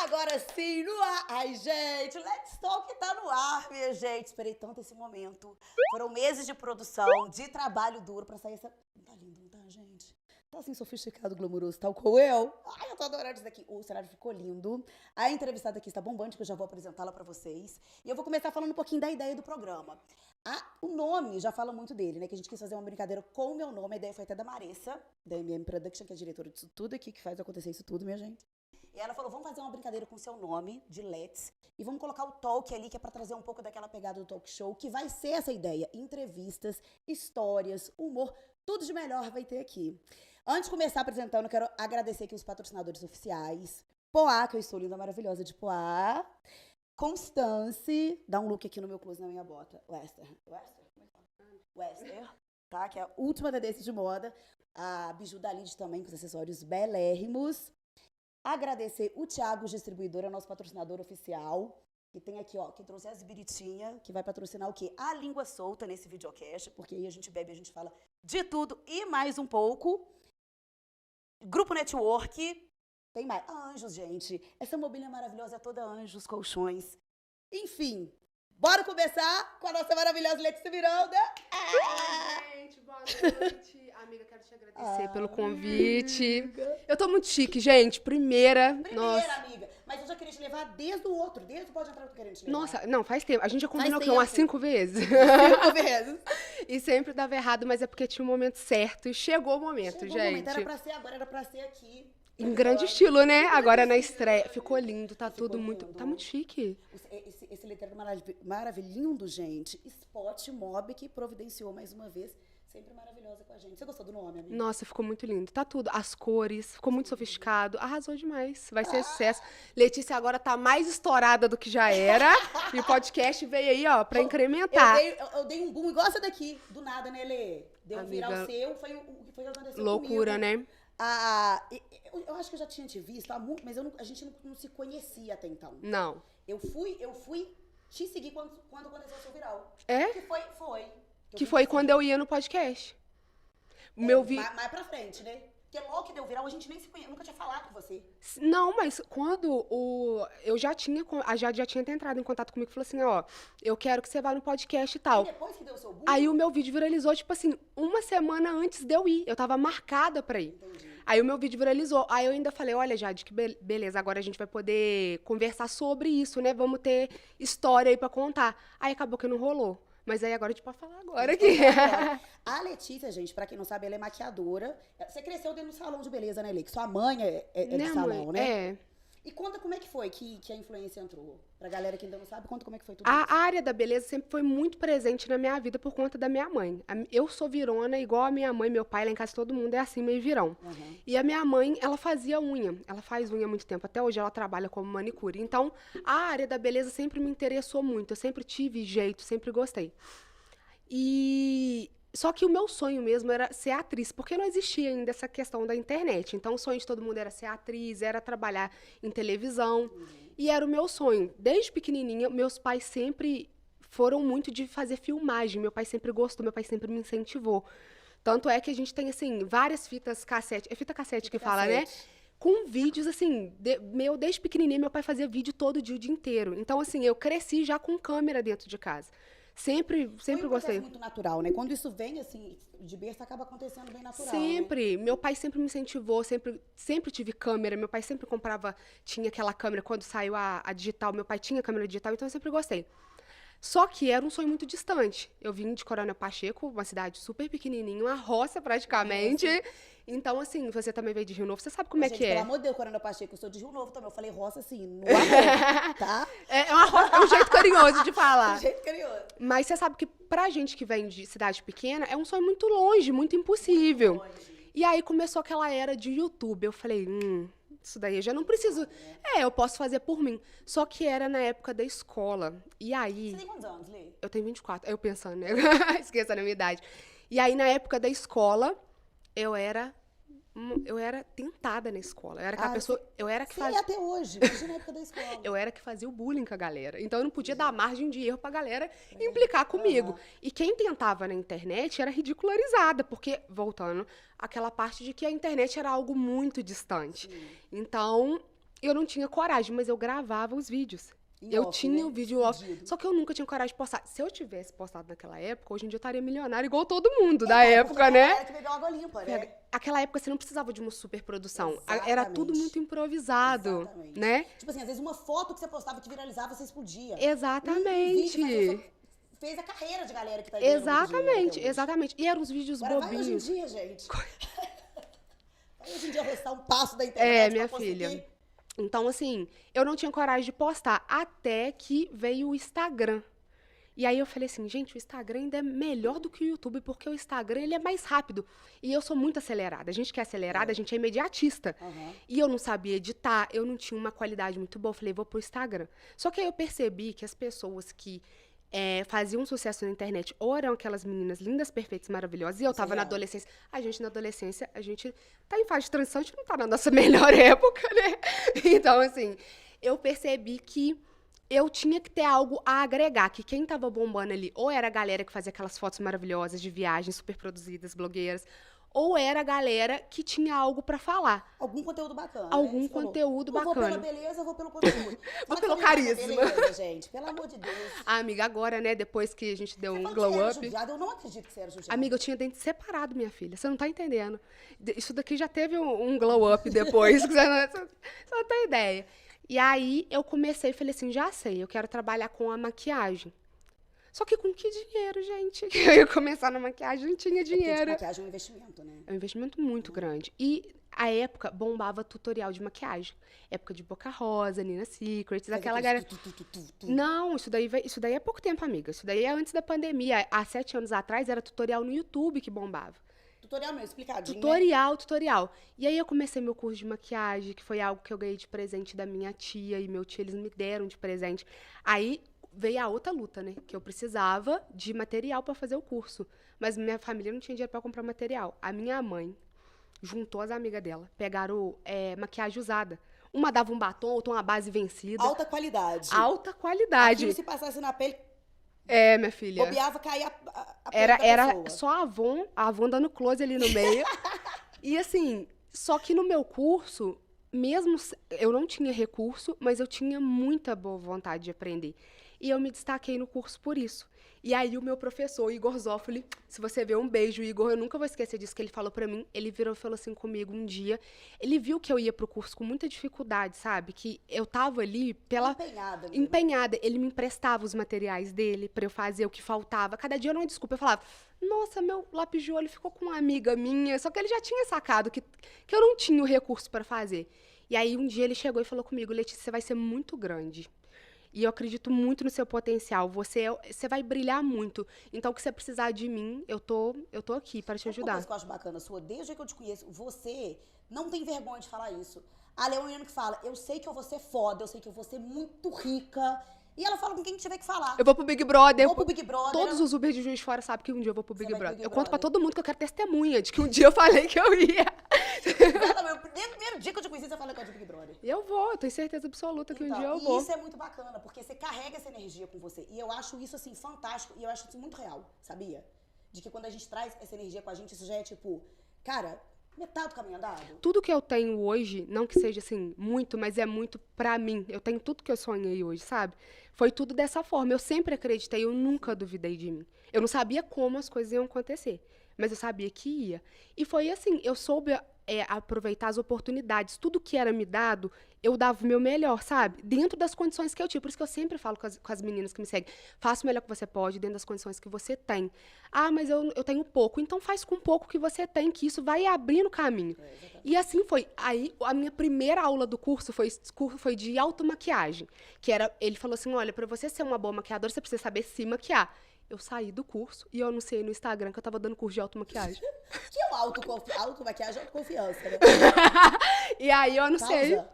Agora sim, no ar. Ai, gente, Let's Talk tá no ar, minha gente. Esperei tanto esse momento. Foram meses de produção, de trabalho duro pra sair essa... Não tá lindo, não tá, gente? Tá assim, sofisticado, glamouroso, tal como eu. Ai, eu tô adorando isso daqui. O cenário ficou lindo. A entrevistada aqui está bombante, que eu já vou apresentá-la pra vocês. E eu vou começar falando um pouquinho da ideia do programa. O nome já fala muito dele, né? Que a gente quis fazer uma brincadeira com o meu nome. A ideia foi até da Maressa, da MM Production, que é a diretora disso tudo aqui, que faz acontecer isso tudo, minha gente. E ela falou, vamos fazer uma brincadeira com o seu nome, de Let's, e vamos colocar o talk ali, que é pra trazer um pouco daquela pegada do talk show, que vai ser essa ideia. Entrevistas, histórias, humor, tudo de melhor vai ter aqui. Antes de começar apresentando, eu quero agradecer aqui os patrocinadores oficiais. Poá, que eu estou linda, maravilhosa de Poá. Constance, dá um look aqui no meu close, na minha bota. Wester? Como é que fala? Wester, tá? Que é a última tendência de moda. A Biju da Lid também, com os acessórios belérrimos. Agradecer o Thiago Distribuidora, nosso patrocinador oficial, que tem aqui, ó, que trouxe as biritinhas, que vai patrocinar o quê? A língua solta nesse videocast, porque aí a gente bebe, a gente fala de tudo e mais um pouco. Grupo Network, tem mais. Anjos, gente. Essa mobília maravilhosa é toda anjos, colchões. Enfim, bora começar com a nossa maravilhosa Letícia Miranda. Oi, gente, boa noite. Amiga, quero te agradecer pelo convite. Amiga. Eu tô muito chique, gente. Primeira, nossa. Amiga. Mas eu já queria te levar desde o outro. Desde o Pode Entrar, eu tô querendo te levar. Nossa, não, faz tempo. A gente já combinou Faz que umas tempo. 5 vezes. 5 vezes. E sempre dava errado, mas é porque tinha o momento certo. E chegou o momento, Chegou o gente. momento, era pra ser agora, era pra ser aqui. Em grande estilo, né? Agora na estreia. Ficou lindo, tá Ficou tudo muito... lindo. Tá muito chique. Esse letreiro maravilhoso, gente. Spot Mob, que providenciou mais uma vez. Sempre maravilhosa com a gente. Você gostou do nome, amiga? Nossa, ficou muito lindo. Tá tudo. As cores, ficou muito sofisticado. Arrasou demais. Vai ser sucesso. Letícia agora tá mais estourada do que já era. E o podcast veio aí, ó, pra incrementar. Eu dei um boom igual essa daqui. Do nada, né, Lê? Deu virar o seu. Foi o que foi que aconteceu Loucura, comigo. né? Eu acho que eu já tinha te visto há muito, mas a gente não se conhecia até então. Não. Eu fui te seguir quando aconteceu o seu viral. É? Que foi. Que foi quando eu ia no podcast. Meu Mais pra frente, né? Porque logo que deu viral, a gente nem se conhecia. Eu nunca tinha falado com você. Não, mas quando eu já tinha... A Jade já tinha entrado em contato comigo e falou assim, ó, eu quero que você vá no podcast e tal. E depois que deu o seu boom? Aí o meu vídeo viralizou, tipo assim, uma semana antes de eu ir. Eu tava marcada pra ir. Entendi. Aí o meu vídeo viralizou. Aí eu ainda falei, olha, Jade, que beleza, agora a gente vai poder conversar sobre isso, né? Vamos ter história aí pra contar. Aí acabou que não rolou. Mas aí agora a gente pode falar agora aqui. A Letícia, gente, pra quem não sabe, ela é maquiadora. Você cresceu dentro do salão de beleza, né, Lê? Que sua mãe é Né, do salão, mãe? né? É. E conta como é que foi que a influência entrou. Pra galera que ainda não sabe, conta como é que foi tudo A isso. área da beleza sempre foi muito presente na minha vida por conta da minha mãe. Eu sou virona igual a minha mãe, meu pai, lá em casa todo mundo é assim, meio virão. Uhum. E a minha mãe, ela fazia unha. Ela faz unha há muito tempo. Até hoje ela trabalha como manicure. Então, a área da beleza sempre me interessou muito. Eu sempre tive jeito, sempre gostei. Só que o meu sonho mesmo era ser atriz, porque não existia ainda essa questão da internet. Então, o sonho de todo mundo era ser atriz, era trabalhar em televisão. E era o meu sonho. Desde pequenininha, meus pais sempre foram muito de fazer filmagem. Meu pai sempre gostou, meu pai sempre me incentivou. Tanto é que a gente tem, assim, várias fitas cassete. É fita cassete que fala, né? Com vídeos, assim, desde pequenininha, meu pai fazia vídeo todo dia, o dia inteiro. Então, assim, eu cresci já com câmera dentro de casa. Sempre Foi um gostei. processo muito natural, né? Quando isso vem, assim, de berço, acaba acontecendo bem natural, Sempre. né? Meu pai sempre me incentivou, sempre tive câmera. Meu pai sempre comprava, tinha aquela câmera, quando saiu a digital, meu pai tinha câmera digital, então eu sempre gostei. Só que era um sonho muito distante. Eu vim de Coronel Pacheco, uma cidade super pequenininha, uma roça praticamente. Então, assim, você também veio de Rio Novo, você sabe como é Gente, que é. pelo amor de Deus, Coronel Pacheco, eu sou de Rio Novo também. Eu falei roça, assim, no amor, tá? É um jeito carinhoso de falar. De jeito carinhoso. Mas você sabe que pra gente que vem de cidade pequena, é um sonho muito longe, muito impossível. Longe. E aí começou aquela era de YouTube. Eu falei, isso daí eu já não preciso. Eu posso fazer por mim. Só que era na época da escola. E aí... Você tem quantos anos, Lê? Eu tenho 24. Eu pensando, né? Esqueça a minha idade. E aí, na época da escola, eu era eu era tentada na escola. Eu era aquela Ah, pessoa, eu era que Você é fazia, até hoje, imagina na época da escola. eu era que fazia o bullying com a galera. Então eu não podia dar margem de erro pra galera implicar comigo. Aham. E quem tentava na internet era ridicularizada, porque, voltando, aquela parte de que a internet era algo muito distante. Então, eu não tinha coragem, mas eu gravava os vídeos. Em Eu off, tinha né? o vídeo off, Escondido. só que eu nunca tinha coragem de postar. Se eu tivesse postado naquela época, hoje em dia eu estaria milionária igual todo mundo da Porque época, a né? galera que bebeu água limpa, né? Aquela época você não precisava de uma super produção. Era tudo Exatamente. muito improvisado, Exatamente. né? Tipo assim, às vezes uma foto que você postava que viralizava, você explodia. Exatamente. Um vídeo fez a carreira de galera que tá ganhando muito dinheiro até Exatamente, hoje. exatamente. E eram uns vídeos Agora vai hoje em bobinhos. dia, gente. Vai hoje em dia arrostar um passo da É, internet minha pra conseguir. filha. Então, assim, eu não tinha coragem de postar até que veio o Instagram. E aí eu falei assim, gente, o Instagram ainda é melhor do que o YouTube, porque o Instagram, ele é mais rápido. E eu sou muito acelerada. A gente que é acelerada, a gente é imediatista. Aham. E eu não sabia editar, eu não tinha uma qualidade muito boa. Eu falei, vou pro Instagram. Só que aí eu percebi que as pessoas que faziam sucesso na internet ou eram aquelas meninas lindas, perfeitas, maravilhosas. E eu Isso é tava na real. adolescência. A gente na adolescência, a gente tá em fase de transição, a gente não tá na nossa melhor época, né? Então, assim, eu percebi que eu tinha que ter algo a agregar, que quem tava bombando ali ou era a galera que fazia aquelas fotos maravilhosas de viagens super produzidas, blogueiras, ou era a galera que tinha algo pra falar. Algum conteúdo bacana, Algum né? Você falou, conteúdo não bacana. vou pela beleza, eu vou pelo conteúdo. Vou Como é que pelo foi essa carisma. beleza, gente? Pelo amor de Deus. Ah, amiga, agora, né, depois que a gente deu Você um fala que glow você era up. judiada, eu não acredito que você era judiada. Amiga, eu tinha dente separado, minha filha. Você não tá entendendo. Isso daqui já teve um glow up depois, que você não tem ideia. E aí eu comecei e falei assim, já sei, eu quero trabalhar com a maquiagem. Só que com que dinheiro, gente? Eu ia começar na maquiagem, não tinha Porque, dinheiro. maquiagem é um investimento, né? É um investimento muito grande. E a época bombava tutorial de maquiagem. Época de Boca Rosa, Nina Secrets, Fazia aquela aqueles galera. tu. Não, isso daí é pouco tempo, amiga. Isso daí é antes da pandemia. Há 7 anos atrás era tutorial no YouTube que bombava. Tutorial mesmo, explicadinho, né? Tutorial. E aí eu comecei meu curso de maquiagem, que foi algo que eu ganhei de presente da minha tia e meu tio, eles me deram de presente. Aí veio a outra luta, né? Que eu precisava de material pra fazer o curso. Mas minha família não tinha dinheiro pra comprar material. A minha mãe juntou as amigas dela, pegaram maquiagem usada. Uma dava um batom, outra uma base vencida. Alta qualidade. Alta qualidade. Aquilo se passasse na pele, É, minha filha. bobeava, caía a pele Era, da era pessoa. só a Avon dando close ali no meio. E assim, só que no meu curso, mesmo eu não tinha recurso, mas eu tinha muita boa vontade de aprender. E eu me destaquei no curso por isso. E aí o meu professor, o Igor Zoffoli, se você vê, um beijo, Igor, eu nunca vou esquecer disso que ele falou pra mim. Ele virou e falou assim comigo um dia. Ele viu que eu ia pro curso com muita dificuldade, sabe? Que eu tava ali pela Empenhada. Mesmo. empenhada. Ele me emprestava os materiais dele pra eu fazer o que faltava. Cada dia eu não desculpa. Eu falava, nossa, meu lápis de olho ficou com uma amiga minha. Só que ele já tinha sacado que eu não tinha o recurso pra fazer. E aí um dia ele chegou e falou comigo, Letícia, você vai ser muito grande. E eu acredito muito no seu potencial. Você vai brilhar muito. Então, o que você precisar de mim, eu tô aqui para te Sabe uma ajudar. coisa que eu acho bacana sua? Desde que eu te conheço, você não tem vergonha de falar isso. A Leonina que fala, eu sei que eu vou ser foda, eu sei que eu vou ser muito rica. E ela fala com quem tiver que falar. Eu vou pro Big Brother. Vou pro Big Brother. Todos os Uber de Juiz de Fora sabem que um dia eu vou pro Você Big vai pro Brother. Big Eu conto pra Brother. todo mundo que eu quero testemunha de que um dia eu falei que eu ia. Exatamente. Desde o primeiro dia que eu te conheci, você falou que eu de Big Brother. Eu tenho certeza absoluta que um Então, dia eu e vou. isso é muito bacana, porque você carrega essa energia com você. E eu acho isso, assim, fantástico. E eu acho isso muito real, sabia? De que quando a gente traz essa energia com a gente, isso já é tipo, cara, metade do caminho andado. Tudo que eu tenho hoje, não que seja assim muito, mas é muito pra mim. Eu tenho tudo que eu sonhei hoje, sabe? Foi tudo dessa forma. Eu sempre acreditei, eu nunca duvidei de mim. Eu não sabia como as coisas iam acontecer, mas eu sabia que ia. E foi assim, eu soube aproveitar as oportunidades. Tudo que era me dado, eu dava o meu melhor, sabe? Dentro das condições que eu tinha. Por isso que eu sempre falo com as meninas que me seguem, faça o melhor que você pode, dentro das condições que você tem. Ah, mas eu tenho pouco. Então faz com pouco que você tem, que isso vai abrindo caminho. E assim foi. Aí a minha primeira aula do curso foi de automaquiagem. Que era, ele falou assim, olha, pra você ser uma boa maquiadora, você precisa saber se maquiar. Eu saí do curso e eu anunciei no Instagram que eu tava dando curso de automaquiagem. Que é o automaquiagem, autoconfiança, né? E aí eu anunciei. Pausa.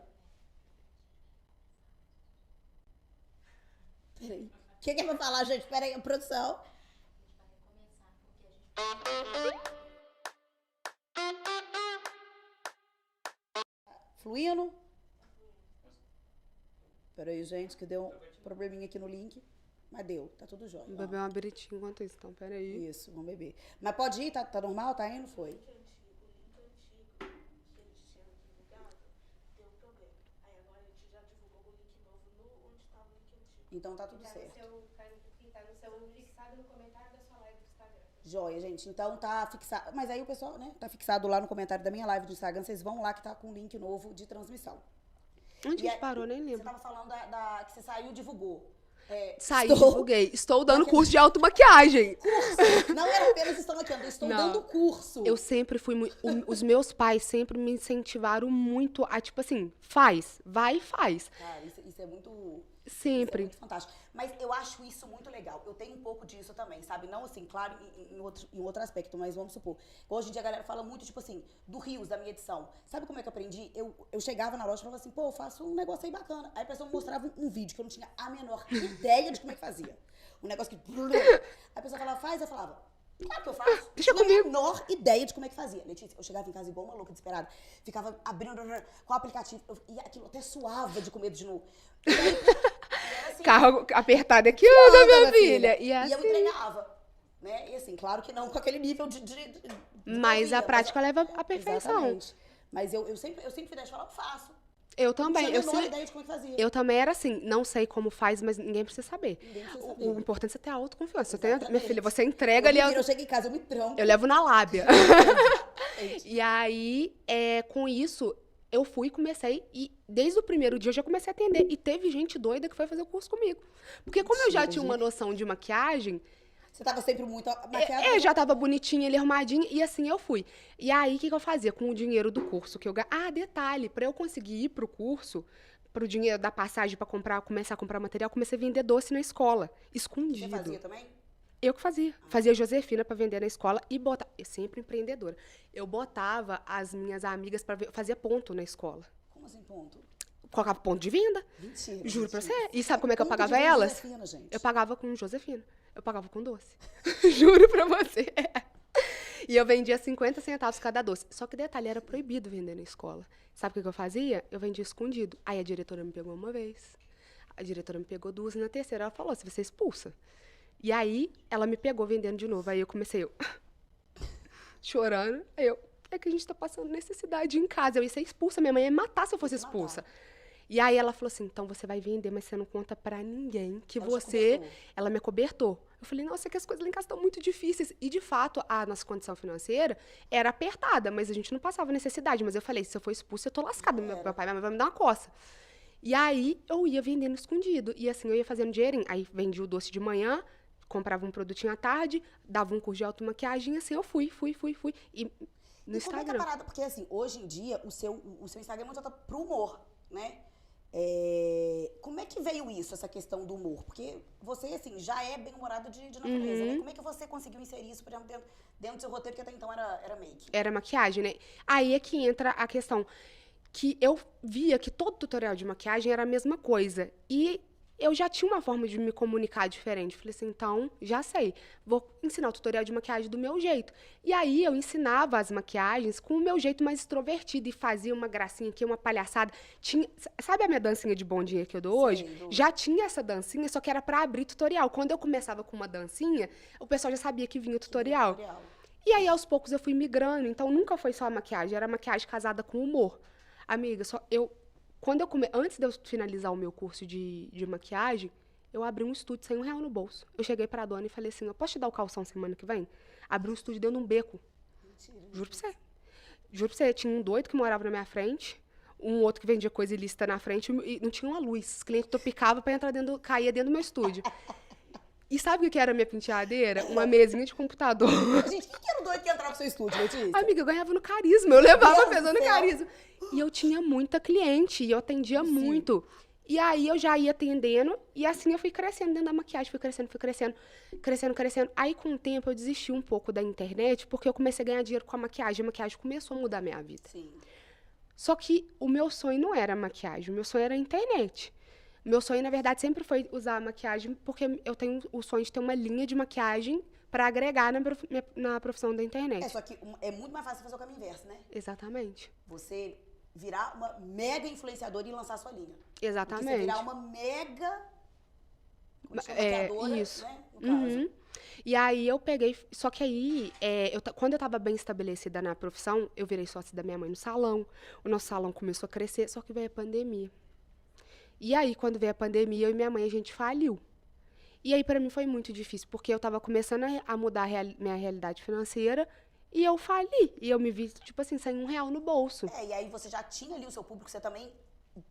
Peraí. O que é pra falar, gente? Peraí, produção. fluindo? Peraí, gente, que deu um probleminha aqui no link. Mas deu, tá tudo jóia. Vou beber uma biritinha enquanto isso, então, peraí. Isso, vamos beber. Mas pode ir? Tá normal? Tá indo? Foi. O link antigo que eles tinham divulgado, deu problema. Aí agora a gente já divulgou o link novo onde estava o link antigo. Então tá tudo certo. Tá no seu fixado no comentário da sua live do Instagram. Joia, gente. Então tá fixado. Mas aí o pessoal, né? Tá fixado lá no comentário da minha live do Instagram. Vocês vão lá que tá com um link novo de transmissão. Onde a gente parou, nem Você lembro. tava falando que você saiu e divulgou. Saí, divulguei. Estou dando curso de automaquiagem. Curso. Não era apenas estou maquiando, eu estou dando curso. Eu sempre fui muito... Os meus pais sempre me incentivaram muito a, tipo assim, faz, vai e faz. Cara, isso é muito... Sempre. Isso é muito fantástico. Mas eu acho isso muito legal. Eu tenho um pouco disso também, sabe? Não assim, claro, em outro aspecto, mas vamos supor. Hoje em dia a galera fala muito, tipo assim, do Rios, da minha edição. Sabe como é que eu aprendi? Eu chegava na loja e falava assim, pô, eu faço um negócio aí bacana. Aí a pessoa me mostrava um vídeo que eu não tinha a menor ideia de como é que fazia. Um negócio que... Aí a pessoa falava, faz, eu falava... Claro que eu faço. Deixa não tinha comigo. a menor ideia de como é que fazia. Letícia, eu chegava em casa igual uma louca, desesperada. Ficava abrindo com o aplicativo. E aquilo até suava de com medo de novo. E aí, era assim, Carro apertado aqui, anda, minha filha. E é eu assim. entregava. Né? E assim, claro que não com aquele nível de Mas a novinha, prática leva à perfeição. Exatamente. Mas eu sempre fui dessa, falar, eu faço. Eu também. Não tinha a menor ideia de como é que fazia. Eu também era assim, não sei como faz, mas ninguém precisa saber. Ninguém precisa saber. O importante é você ter autoconfiança. Você tem, minha Exatamente. filha, você entrega ali. Eu chego em casa, eu me tranco. Eu levo na lábia. E aí, com isso, eu fui e comecei. E desde o primeiro dia eu já comecei a atender. E teve gente doida que foi fazer o curso comigo. Porque como eu já Mentira, tinha uma gente. noção de maquiagem, Você tava sempre muito maquiada. eu já tava bonitinha ali, arrumadinha, e assim eu fui. E aí, o que eu fazia com o dinheiro do curso? Detalhe, pra eu conseguir ir pro curso, pro dinheiro da passagem pra começar a comprar material, comecei a vender doce na escola, Você escondido. fazia também? Eu que fazia. Fazia Josefina pra vender na escola e botava. Eu sempre empreendedora. Eu botava as minhas amigas pra ver, fazia ponto na escola. Como assim, ponto? Colocava ponto de venda. Mentira. Juro pra mentira. você. E sabe como é que eu Ponto de pagava venda elas? Josefina, gente. Eu pagava com Josefina. Eu pagava com doce. Juro pra você. E eu vendia 50 centavos cada doce. Só que detalhe, era proibido vender na escola. Sabe o que eu fazia? Eu vendia escondido. Aí a diretora me pegou uma vez. A diretora me pegou duas. E na terceira ela falou, você vai ser expulsa. E aí ela me pegou vendendo de novo. Aí eu comecei, chorando. Aí é que a gente tá passando necessidade em casa. Eu ia ser expulsa. Minha mãe ia me matar se eu fosse expulsa. E aí ela falou assim, então você vai vender, mas você não conta pra ninguém que Ela te você... cobertou. Ela me acobertou. Eu falei, nossa, que as coisas lá em casa estão muito difíceis. E, de fato, a nossa condição financeira era apertada, mas a gente não passava necessidade. Mas eu falei, se eu for expulsa, eu tô lascada. Meu pai e minha mãe vão me dar uma coça. E aí, eu ia vendendo escondido. E assim, eu ia fazendo dinheirinho. Aí, vendia o doce de manhã, comprava um produtinho à tarde, dava um curso de automaquiagem, assim, eu fui. E no E como é que Instagram. a parada? Porque, assim, hoje em dia, o seu Instagram é muito voltado pro humor, né? Como é que veio isso, essa questão do humor? Porque você, assim, já é bem-humorado de natureza, né? Como é que você conseguiu inserir isso, por exemplo, dentro do seu roteiro, que até então era make? Era maquiagem, né? Aí é que entra a questão que eu via que todo tutorial de maquiagem era a mesma coisa. E eu já tinha uma forma de me comunicar diferente. Falei assim, então, já sei. Vou ensinar o tutorial de maquiagem do meu jeito. E aí eu ensinava as maquiagens com o meu jeito mais extrovertido e fazia uma gracinha aqui, uma palhaçada. Sabe a minha dancinha de bondinha que eu dou hoje? Sei, Já tinha essa dancinha, só que era pra abrir tutorial. Quando eu começava com uma dancinha, o pessoal já sabia que vinha o tutorial. E aí, aos poucos, eu fui migrando. Então, nunca foi só a maquiagem. Era maquiagem casada com humor. Amiga, antes de eu finalizar o meu curso de maquiagem, eu abri um estúdio sem R$1 no bolso. Eu cheguei pra dona e falei assim, eu posso te dar o calção semana que vem? Abri um estúdio dentro de um beco. Mentira. Juro pra você. Juro pra você, tinha um doido que morava na minha frente, um outro que vendia coisa ilícita na frente, e não tinha uma luz. Os clientes topicavam pra entrar caía dentro do meu estúdio. E sabe o que era a minha penteadeira? Uma mesinha de computador. Gente, quem que era o doido que entrava no seu estúdio, Letícia? Amiga, eu ganhava no carisma, eu levava Deus pesando do céu. carisma. E eu tinha muita cliente, e eu atendia muito. E aí eu já ia atendendo, e assim eu fui crescendo dentro da maquiagem, fui crescendo. Aí com o tempo eu desisti um pouco da internet, porque eu comecei a ganhar dinheiro com a maquiagem. A maquiagem começou a mudar a minha vida. Sim. Só que o meu sonho não era a maquiagem, o meu sonho era a internet. Meu sonho, na verdade, sempre foi usar a maquiagem, porque eu tenho o sonho de ter uma linha de maquiagem para agregar na profissão da internet. Só que é muito mais fácil fazer o caminho inverso, né? Exatamente. Você virar uma mega influenciadora e lançar sua linha. Porque você Exatamente. virar uma mega... Como chama? É, Maquiadora, isso. né? No caso. Uhum. E aí eu peguei, só que aí, quando eu tava bem estabelecida na profissão, eu virei sócia da minha mãe no salão, o nosso salão começou a crescer, só que veio a pandemia. E aí, quando veio a pandemia, eu e minha mãe, a gente faliu. E aí, pra mim, foi muito difícil, porque eu tava começando a mudar minha realidade financeira, e eu fali. E eu me vi, tipo assim, sem R$1 no bolso. E aí você já tinha ali o seu público, você também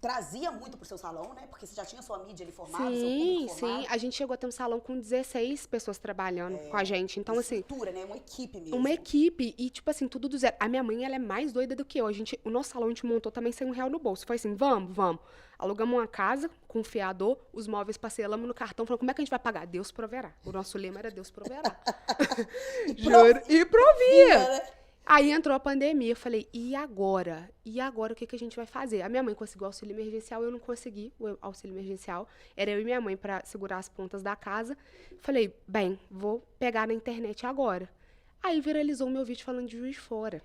trazia muito pro seu salão, né? Porque você já tinha sua mídia ali formada, seu público formado. Sim. A gente chegou a ter um salão com 16 pessoas trabalhando com a gente. Então, assim, Estrutura, né? Uma equipe mesmo. uma equipe e, tipo assim, tudo do zero. A minha mãe, ela é mais doida do que eu. O nosso salão a gente montou também sem R$1 no bolso. Foi assim, vamos. Alugamos uma casa com um fiador, os móveis parcelamos no cartão, falando, como é que a gente vai pagar? Deus proverá. O nosso lema era Deus proverá. Juro. E provia. Né? Aí entrou a pandemia, eu falei, e agora? E agora o que a gente vai fazer? A minha mãe conseguiu o auxílio emergencial, eu não consegui o auxílio emergencial. Era eu e minha mãe para segurar as pontas da casa. Falei, bem, vou pegar na internet agora. Aí viralizou o meu vídeo falando de Juiz de Fora.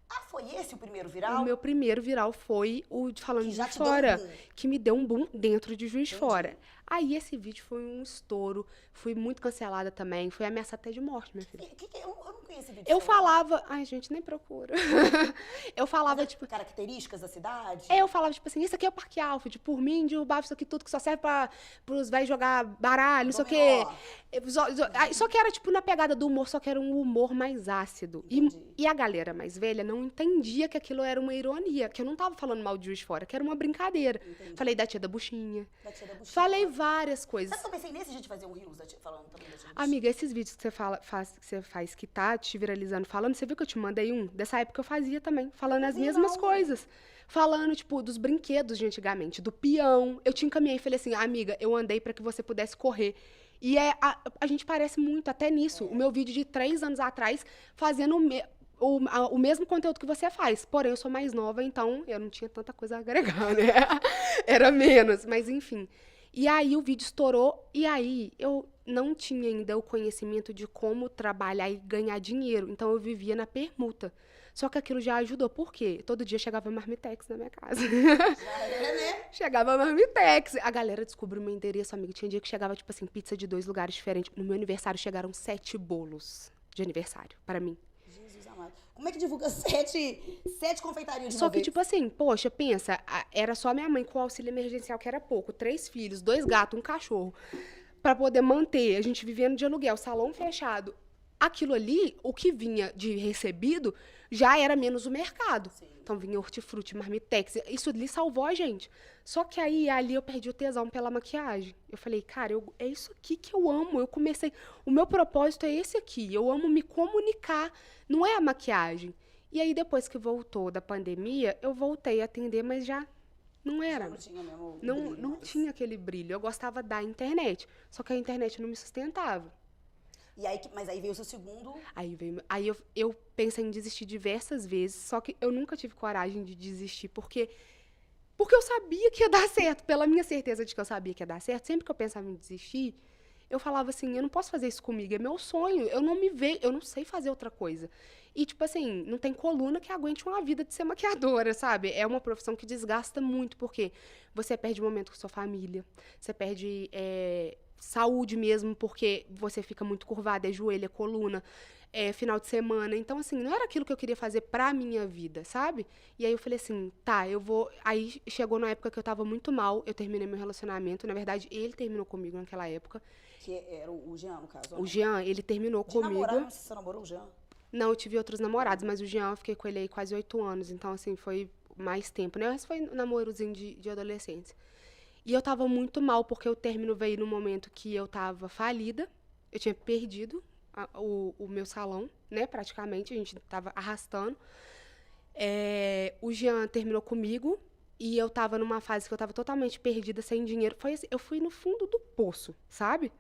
Ah, foi esse o primeiro viral? O meu primeiro viral foi o de falando Que de já Juiz de te deu um Fora, boom. que me deu um boom dentro de Juiz de Entendi. Fora. Aí esse vídeo foi um estouro, fui muito cancelada também, foi ameaçada até de morte, minha filha. Eu não conheço esse vídeo. Eu seu. falava, ai gente, nem procura. Eu falava, Mas, tipo, características da cidade? eu falava, tipo assim, isso aqui é o Parque Alfred, por mim, derrubava isso aqui tudo que só serve pros velhos jogar baralho, não sei o quê. Só que era, tipo, na pegada do humor, só que era um humor mais ácido. Entendi. E a galera mais velha não entendia que aquilo era uma ironia, que eu não tava falando mal de Juiz de Fora, que era uma brincadeira. Entendi. Falei da tia da buchinha, Da tia da buchinha. falei várias coisas. Sabe que eu pensei nesse a gente fazer um Reels falando também da tia da buchinha? Amiga, esses vídeos que você faz que tá te viralizando falando, você viu que eu te mandei um? Dessa época eu fazia também, falando as vi, mesmas não. coisas. Falando, tipo, dos brinquedos de antigamente, do peão. Eu te encaminhei e falei assim, amiga, eu andei pra que você pudesse correr. E a gente parece muito até nisso. O meu vídeo de 3 anos atrás, fazendo o mesmo conteúdo que você faz. Porém, eu sou mais nova, então eu não tinha tanta coisa a agregar, né? Era menos, mas enfim. E aí o vídeo estourou, e aí eu não tinha ainda o conhecimento de como trabalhar e ganhar dinheiro. Então eu vivia na permuta. Só que aquilo já ajudou. Por quê? Todo dia chegava marmitex na minha casa. Já era, né? Chegava marmitex. A galera descobriu meu endereço, amiga. Tinha dia que chegava, tipo assim, pizza de 2 lugares diferentes. No meu aniversário chegaram 7 bolos de aniversário para mim. Jesus amado. Como é que divulga 7 confeitarias de Só uma que, vez? tipo assim, poxa, pensa, era só minha mãe com o auxílio emergencial, que era pouco. 3 filhos, 2 gatos, um cachorro. Pra poder manter, a gente vivendo de aluguel, salão fechado. Aquilo ali, o que vinha de recebido, já era menos o mercado. Sim. Então vinha hortifruti, marmitex, isso ali salvou a gente. Só que aí, ali eu perdi o tesão pela maquiagem. Eu falei, cara, é isso aqui que eu amo. Eu comecei, o meu propósito é esse aqui. Eu amo me comunicar, não é a maquiagem. E aí, depois que voltou da pandemia, eu voltei a atender, mas já não era. Não tinha mesmo Não, brilho, não mas- tinha aquele brilho. Eu gostava da internet. Só que a internet não me sustentava. E aí, mas aí veio o seu segundo... Aí eu pensei em desistir diversas vezes, só que eu nunca tive coragem de desistir, porque eu sabia que ia dar certo. Pela minha certeza de que eu sabia que ia dar certo, sempre que eu pensava em desistir, eu falava assim, eu não posso fazer isso comigo, é meu sonho, eu não me vejo, eu não sei fazer outra coisa. E, tipo assim, não tem coluna que aguente uma vida de ser maquiadora, sabe? É uma profissão que desgasta muito, porque você perde momento com sua família, você perde saúde mesmo, porque você fica muito curvada, é joelho, é coluna, final de semana. Então, assim, não era aquilo que eu queria fazer pra minha vida, sabe? E aí eu falei assim, tá, eu vou... Aí chegou na época que eu tava muito mal, eu terminei meu relacionamento. Na verdade, ele terminou comigo naquela época. Que era o Jean, no caso. O Jean, ele terminou De comigo. namorar, não sei se você namorou o Jean. Não, eu tive outros namorados, mas o Jean, eu fiquei com ele aí quase 8 anos. Então, assim, foi mais tempo, né? Mas foi um namorozinho de adolescência. E eu tava muito mal, porque o término veio no momento que eu tava falida. Eu tinha perdido o meu salão, né? Praticamente, a gente tava arrastando. O Jean terminou comigo e eu tava numa fase que eu tava totalmente perdida, sem dinheiro. Foi assim, eu fui no fundo do poço, sabe?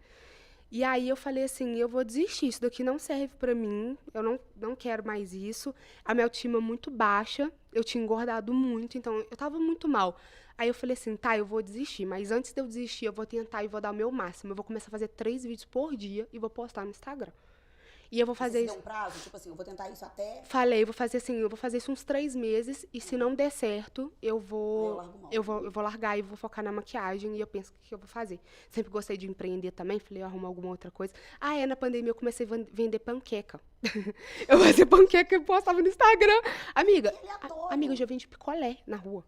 E aí eu falei assim, eu vou desistir, isso daqui não serve pra mim, eu não quero mais isso. A minha autoestima muito baixa, eu tinha engordado muito, então eu tava muito mal. Aí eu falei assim, tá, eu vou desistir, mas antes de eu desistir, eu vou tentar e vou dar o meu máximo. Eu vou começar a fazer 3 vídeos por dia e vou postar no Instagram. E eu vou Você fazer se isso. deu um prazo? Tipo assim, eu vou tentar isso até... Falei, eu vou fazer assim, eu vou fazer isso uns 3 meses e se não der certo, eu Aí eu vou, largo mão. eu vou largar e vou focar na maquiagem e eu penso o que eu vou fazer. Sempre gostei de empreender também, falei, eu arrumo alguma outra coisa. Na pandemia eu comecei a vender panqueca. Eu fazia panqueca e postava no Instagram. Amiga, Que aleatório. amiga, eu já vendi picolé na rua.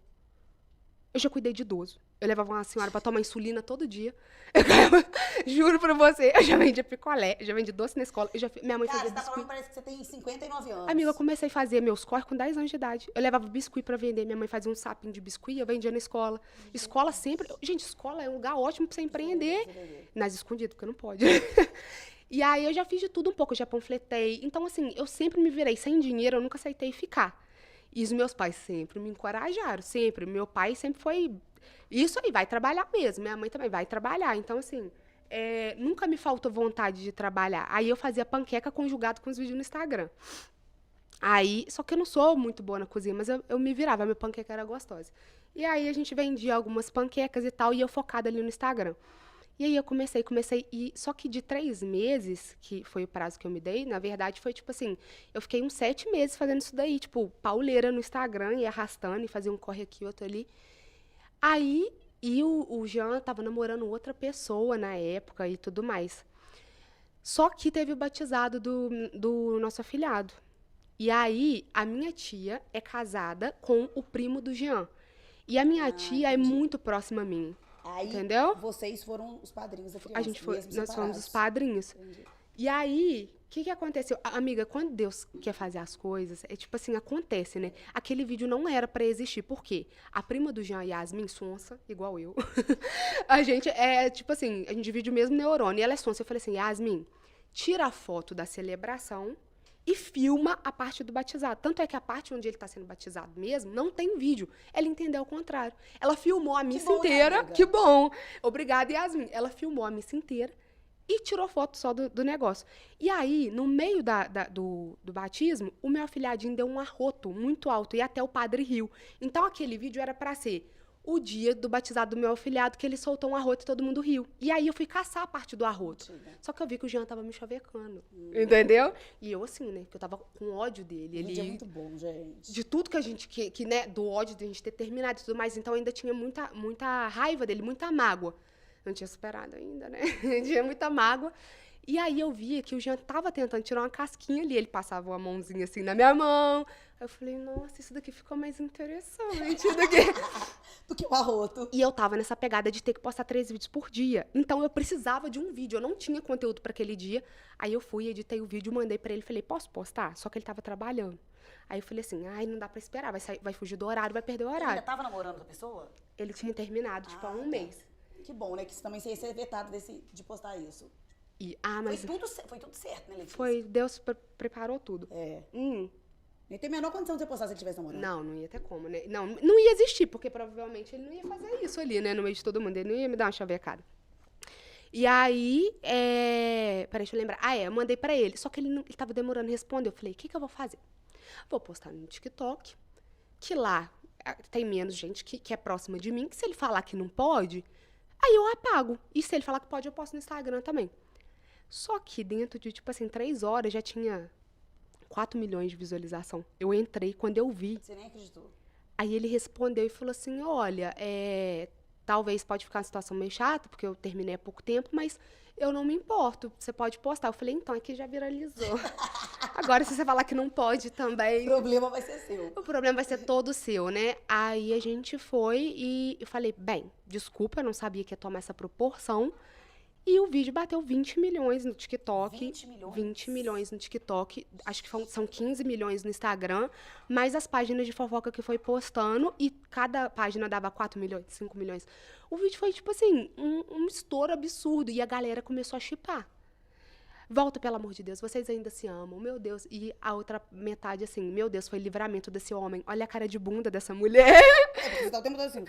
Eu já cuidei de idoso. Eu levava uma senhora pra tomar insulina todo dia. Eu ganhava, juro pra você, eu já vendi picolé, eu já vendi doce na escola. Minha mãe Cara, fazia você tá biscoito. falando, parece que você tem 59 anos. Amiga, eu comecei a fazer meus corres com 10 anos de idade. Eu levava biscuit pra vender. Minha mãe fazia um sapinho de biscuit, eu vendia na escola. Escola sempre... Gente, escola é um lugar ótimo pra você empreender. Nas escondidas, porque não pode. E aí eu já fiz de tudo um pouco, eu já panfletei. Então, assim, eu sempre me virei sem dinheiro, eu nunca aceitei ficar. E os meus pais sempre me encorajaram, sempre. Meu pai sempre foi... Isso aí, vai trabalhar mesmo. Minha mãe também vai trabalhar. Então, assim... nunca me faltou vontade de trabalhar. Aí eu fazia panqueca conjugado com os vídeos no Instagram. Aí, só que eu não sou muito boa na cozinha, mas eu me virava, a minha panqueca era gostosa. E aí a gente vendia algumas panquecas e tal, e eu focada ali no Instagram. E aí eu comecei, e só que de 3 meses, que foi o prazo que eu me dei, na verdade foi tipo assim, eu fiquei uns 7 meses fazendo isso daí, tipo, pauleira no Instagram, e arrastando, e fazia um corre aqui, outro ali. Aí, o Jean tava namorando outra pessoa na época e tudo mais. Só que teve o batizado do nosso afilhado. E aí, a minha tia é casada com o primo do Jean. E a minha tia é entendi. muito próxima a mim. Aí, Entendeu? vocês foram os padrinhos da criança, A gente foi, mesmo nós fomos separados. os padrinhos. Entendi. E aí, o que aconteceu? Amiga, quando Deus quer fazer as coisas, é tipo assim, acontece, né? Aquele vídeo não era pra existir. Por quê? A prima do Jean, Yasmin, sonsa, igual eu. A gente é, tipo assim, a gente divide o mesmo neurônio. E ela é sonsa. Eu falei assim, Yasmin, tira a foto da celebração e filma a parte do batizado. Tanto é que a parte onde ele está sendo batizado mesmo, não tem vídeo. Ela entendeu ao contrário. Ela filmou a missa bom, né, inteira. amiga? Que bom. Obrigada, Yasmin. Ela filmou a missa inteira e tirou foto só do negócio. E aí, no meio do batismo, o meu afilhadinho deu um arroto muito alto e até o padre riu. Então, aquele vídeo era para ser o dia do batizado do meu afilhado, que ele soltou um arroto e todo mundo riu. E aí eu fui caçar a parte do arroto. Mentira. Só que eu vi que o Jean tava me chavecando. Entendeu? E eu assim, né? Porque eu tava com ódio dele. O vídeo é Ele, muito bom, gente. de tudo que a gente, né, do ódio de a gente ter terminado e tudo mais. Então ainda tinha muita raiva dele, muita mágoa. Não tinha superado ainda, né? Tinha muita mágoa. E aí eu via que o Jean tava tentando tirar uma casquinha ali. Ele passava uma mãozinha assim na minha mão. Aí eu falei, nossa, isso daqui ficou mais interessante Do que o arroto. E eu tava nessa pegada de ter que postar 3 vídeos por dia. Então eu precisava de um vídeo. Eu não tinha conteúdo pra aquele dia. Aí eu fui, editei o vídeo, mandei pra ele. Falei, posso postar? Só que ele tava trabalhando. Aí eu falei assim, ai, não dá pra esperar. Vai fugir do horário, vai perder o Ele ainda horário. tava namorando com a pessoa? Ele tinha terminado, tipo, há um tá. mês. Que bom, né? Que você também ia ser vetado de postar isso. Mas Foi tudo certo, né, Letícia? foi, Deus preparou tudo. É. Hum. Nem tem a menor condição de você postar se ele estivesse namorando. Não ia ter como, né? Não ia existir, porque provavelmente ele não ia fazer isso ali, né? No meio de todo mundo. Ele não ia me dar uma chavecada. E aí, peraí, deixa eu lembrar. Eu mandei pra ele. Só que ele tava demorando a responder. Eu falei, o que eu vou fazer? Vou postar no TikTok, que lá tem menos gente que é próxima de mim, que se ele falar que não pode, aí eu apago. E se ele falar que pode, eu posto no Instagram também. Só que dentro de, tipo assim, 3 horas já tinha 4 milhões de visualização. Eu entrei, quando eu vi, Você nem acreditou. aí ele respondeu e falou assim, olha, talvez pode ficar uma situação meio chata, porque eu terminei há pouco tempo, mas eu não me importo, você pode postar. Eu falei, então, aqui já viralizou. Agora, se você falar que não pode O também, problema vai ser seu. o problema vai ser todo seu, né? Aí a gente foi e eu falei, bem, desculpa, eu não sabia que ia tomar essa proporção. E o vídeo bateu 20 milhões no TikTok. 20 milhões? 20 milhões no TikTok. Acho que são 15 milhões no Instagram. Mais as páginas de fofoca que foi postando. E cada página dava 4 milhões, 5 milhões. O vídeo foi, tipo assim, um estouro absurdo. E a galera começou a chipar. Volta, pelo amor de Deus, vocês ainda se amam, meu Deus. E a outra metade, assim, meu Deus, foi livramento desse homem. Olha a cara de bunda dessa mulher. Porque você tá o tempo todo assim.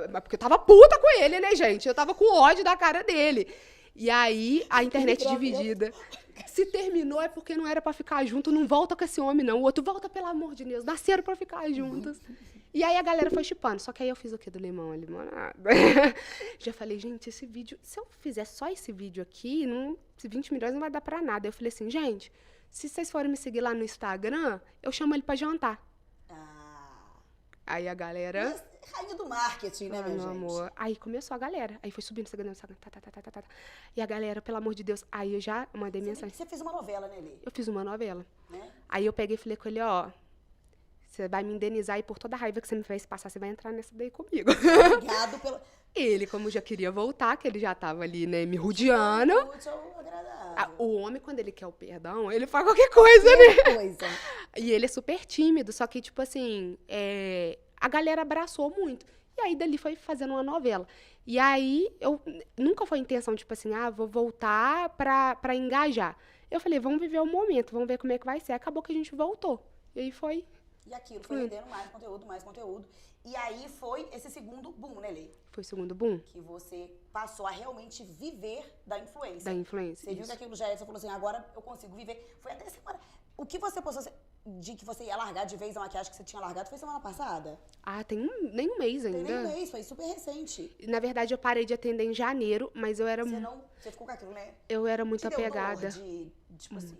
Mas porque eu tava puta com ele, né, gente? Eu tava com ódio da cara dele. E aí, a internet dividida. Se terminou é porque não era pra ficar junto. Não volta com esse homem, não. O outro, volta, pelo amor de Deus. Nasceram pra ficar juntos. E aí a galera foi chipando. Só que aí eu fiz o quê do limão? A limonada. Já falei, gente, esse vídeo... Se eu fizer só esse vídeo aqui, 20 milhões não vai dar pra nada. Eu falei assim, gente, se vocês forem me seguir lá no Instagram, eu chamo ele pra jantar. Ah. Aí a galera... Rainha do marketing, né, Ai, minha meu gente? amor. Aí começou a galera. Aí foi subindo, seguindo, tá. E a galera, pelo amor de Deus. Aí eu já mandei mensagem. Você fez uma novela, né, Lê? Eu fiz uma novela. Né? Aí eu peguei e falei com ele, ó... Você vai me indenizar e por toda a raiva que você me fez passar, você vai entrar nessa daí comigo. Obrigado pelo... Ele, como já queria voltar, que ele já tava ali, né, me rodeando. Útil, agradável. O homem, quando ele quer o perdão, ele faz qualquer coisa, né? Que coisa. E ele é super tímido, só que, tipo assim, a galera abraçou muito. E aí, dali foi fazendo uma novela. E aí, nunca foi a intenção, tipo assim, vou voltar pra engajar. Eu falei, vamos viver o momento, vamos ver como é que vai ser. Acabou que a gente voltou. E aí foi... E aquilo foi rendendo mais conteúdo. E aí foi esse segundo boom, né, Lê? Foi o segundo boom Que você passou a realmente viver da influência. da influência. Você viu que aquilo já você falou assim, agora eu consigo viver. Foi até semana. O que você postou de que você ia largar de vez a maquiagem que você tinha largado foi semana passada? Tem nem um mês Tem ainda. nem um mês, foi super recente. Na verdade, eu parei de atender em janeiro, mas eu era Você ficou com aquilo, né? eu era muito Te deu dor apegada. tipo assim,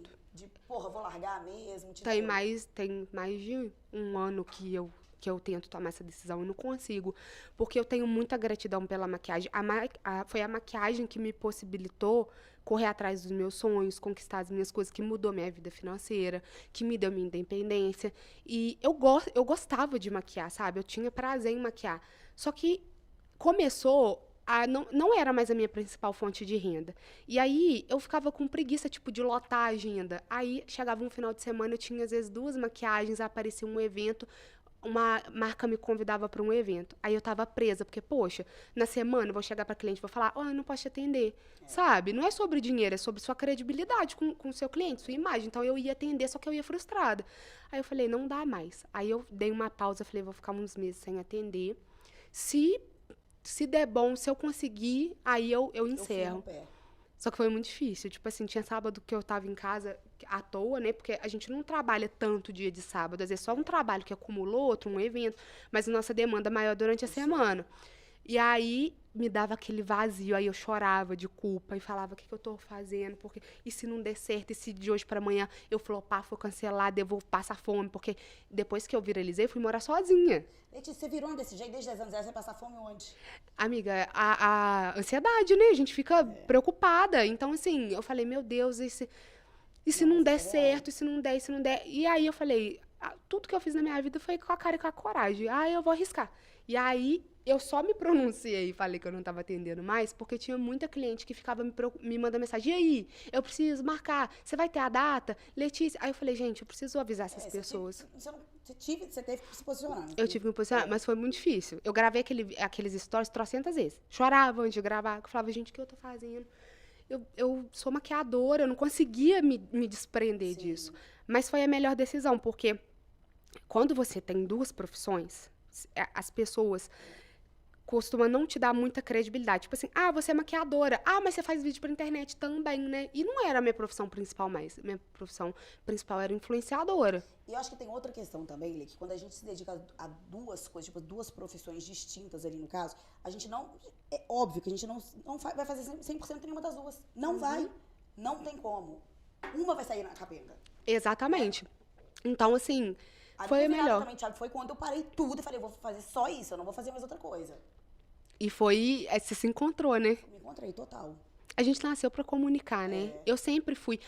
porra, vou largar mesmo? Tem mais de um ano que eu tento tomar essa decisão e não consigo. Porque eu tenho muita gratidão pela maquiagem. Foi a maquiagem que me possibilitou correr atrás dos meus sonhos, conquistar as minhas coisas, que mudou minha vida financeira, que me deu minha independência. E eu gostava de maquiar, sabe? Eu tinha prazer em maquiar. Só que começou... não era mais a minha principal fonte de renda. E aí, eu ficava com preguiça, tipo, de lotar a agenda. Aí, chegava um final de semana, eu tinha, às vezes, 2 maquiagens, aparecia um evento, uma marca me convidava para um evento. Aí, eu tava presa, porque, poxa, na semana, eu vou chegar pra cliente e vou falar, eu não posso te atender, sabe? Não é sobre dinheiro, é sobre sua credibilidade com o seu cliente, sua imagem. Então, eu ia atender, só que eu ia frustrada. Aí, eu falei, não dá mais. Aí, eu dei uma pausa, falei, vou ficar uns meses sem atender. Se der bom, se eu conseguir, aí eu encerro. Só que foi muito difícil. Tipo assim, tinha sábado que eu tava em casa à toa, né? Porque a gente não trabalha tanto dia de sábado. Às vezes só um trabalho que acumulou, outro, um evento. Mas a nossa demanda é maior durante a semana. E aí, me dava aquele vazio. Aí eu chorava de culpa e falava, o que eu tô fazendo? Porque, e se não der certo? E se de hoje pra amanhã eu flopar, for cancelada, eu vou passar fome? Porque depois que eu viralizei, eu fui morar sozinha. Letícia, você virou desse jeito desde 10 anos, você vai passar fome onde? Amiga, a ansiedade, né? A gente fica preocupada. Então, assim, eu falei, meu Deus, e se não der certo, e se não der. E aí eu falei, tudo que eu fiz na minha vida foi com a cara e com a coragem. Eu vou arriscar. E aí, eu só me pronunciei e falei que eu não estava atendendo mais, porque tinha muita cliente que ficava me mandando mensagem. E aí? Eu preciso marcar. Você vai ter a data? Letícia. Aí eu falei, gente, eu preciso avisar essas pessoas. Você teve que se posicionar. Eu tive que me posicionar, mas foi muito difícil. Eu gravei aqueles stories 300 vezes. Chorava antes de gravar. Eu falava, gente, o que eu tô fazendo? Eu sou maquiadora, eu não conseguia me desprender disso. Mas foi a melhor decisão, porque quando você tem 2 profissões, as pessoas costuma não te dar muita credibilidade. Tipo assim, você é maquiadora. Mas você faz vídeo pra internet também, né? E não era a minha profissão principal mais. Minha profissão principal era influenciadora. E eu acho que tem outra questão também, Lê, que quando a gente se dedica a 2 coisas, tipo, 2 profissões distintas ali no caso, a gente não... É óbvio que a gente não vai fazer 100% em nenhuma das 2. Não vai. Não tem como. Uma vai sair na capenga. Exatamente. Então, assim, foi a melhor. Também, Thiago, foi quando eu parei tudo e falei, vou fazer só isso, eu não vou fazer mais outra coisa. E foi... Você se encontrou, né? Me encontrei, total. A gente nasceu pra comunicar, né? Eu sempre fui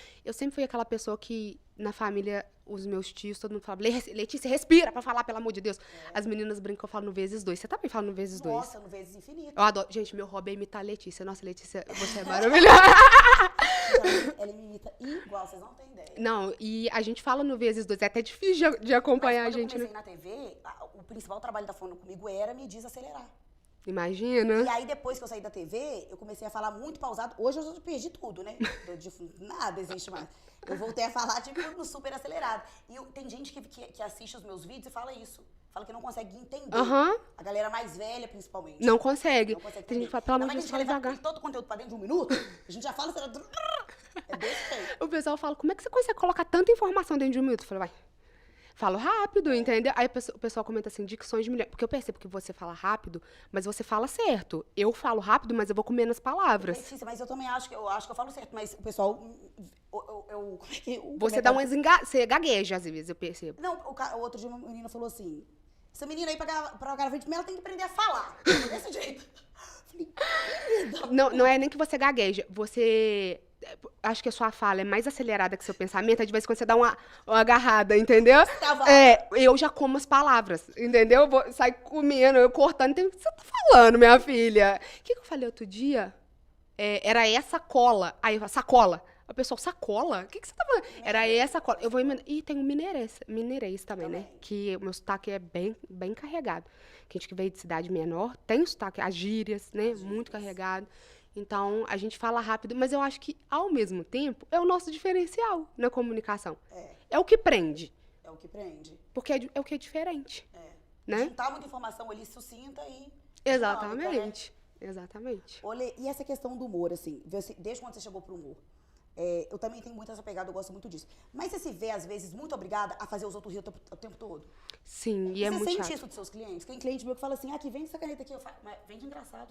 aquela pessoa que, na família, os meus tios, todo mundo falava, Letícia, respira pra falar, pelo amor de Deus. As meninas brincam, eu falo no vezes 2. Você também fala no vezes 2? Nossa, no vezes infinito. Eu adoro. Gente, meu hobby é imitar a Letícia. Nossa, Letícia, você é maravilhosa. Ela me imita igual, vocês não têm ideia. Não, e a gente fala no vezes 2. É até difícil de acompanhar a gente, Quando eu né? comecei na TV, o principal trabalho da Fono comigo era me desacelerar. Imagina. E aí, depois que eu saí da TV, eu comecei a falar muito pausado. Hoje eu já perdi tudo, né? Nada existe mais. Eu voltei a falar, tipo, no super acelerado. E tem gente que assiste os meus vídeos e fala isso. Fala que não consegue entender. A galera mais velha, principalmente. Não consegue. Não consegue Tem gente entender. que fala, pelo amor de Deus, Mas fala a gente quer devagar. levar todo o conteúdo pra dentro de 1 minuto, a gente já fala... É desse jeito. O pessoal fala, como é que você consegue colocar tanta informação dentro de 1 minuto? Eu falei, Falo rápido, entendeu? Aí o pessoal comenta assim, dicções de mulher. Porque eu percebo que você fala rápido, mas você fala certo. Eu falo rápido, mas eu vou comendo as palavras. Letícia, mas eu também acho que eu falo certo, mas o pessoal. Como é que. Você dá umas você gagueja, às vezes, eu percebo. Não, o outro dia uma menina falou assim: essa menina aí pra gravar vídeo, ela tem que aprender a falar. Desse jeito. Falei, querida. Não é nem que você gagueja. Você. Acho que a sua fala é mais acelerada que seu pensamento. Aí de vez em quando você dá uma agarrada, entendeu? Eu já como as palavras, entendeu? Saio comendo, eu cortando. O que você tá falando, minha filha? O que eu falei outro dia? Era essa cola. Aí eu falo, sacola. A pessoa, sacola? O que você tá falando? Era essa cola. Eu vou emendar. E tem o mineirês também, né? Que o meu sotaque é bem carregado. Que a gente que veio de cidade menor tem o sotaque, as gírias, né? Muito carregado. Então, a gente fala rápido, mas eu acho que, ao mesmo tempo, é o nosso diferencial na comunicação. É o que prende. É o que prende. Porque é o que é diferente. Né? Juntar muita informação ali, sucinta e... Exatamente. Exatamente. Olha, e essa questão do humor, assim, desde quando você chegou pro humor? Eu também tenho muito essa pegada, eu gosto muito disso. Mas você se vê, às vezes, muito obrigada a fazer os outros rir o tempo todo? Sim, e é muito chato. Você sente isso dos seus clientes? Tem cliente meu que fala assim, aqui, vende essa caneta aqui. Eu falo, mas vende engraçado.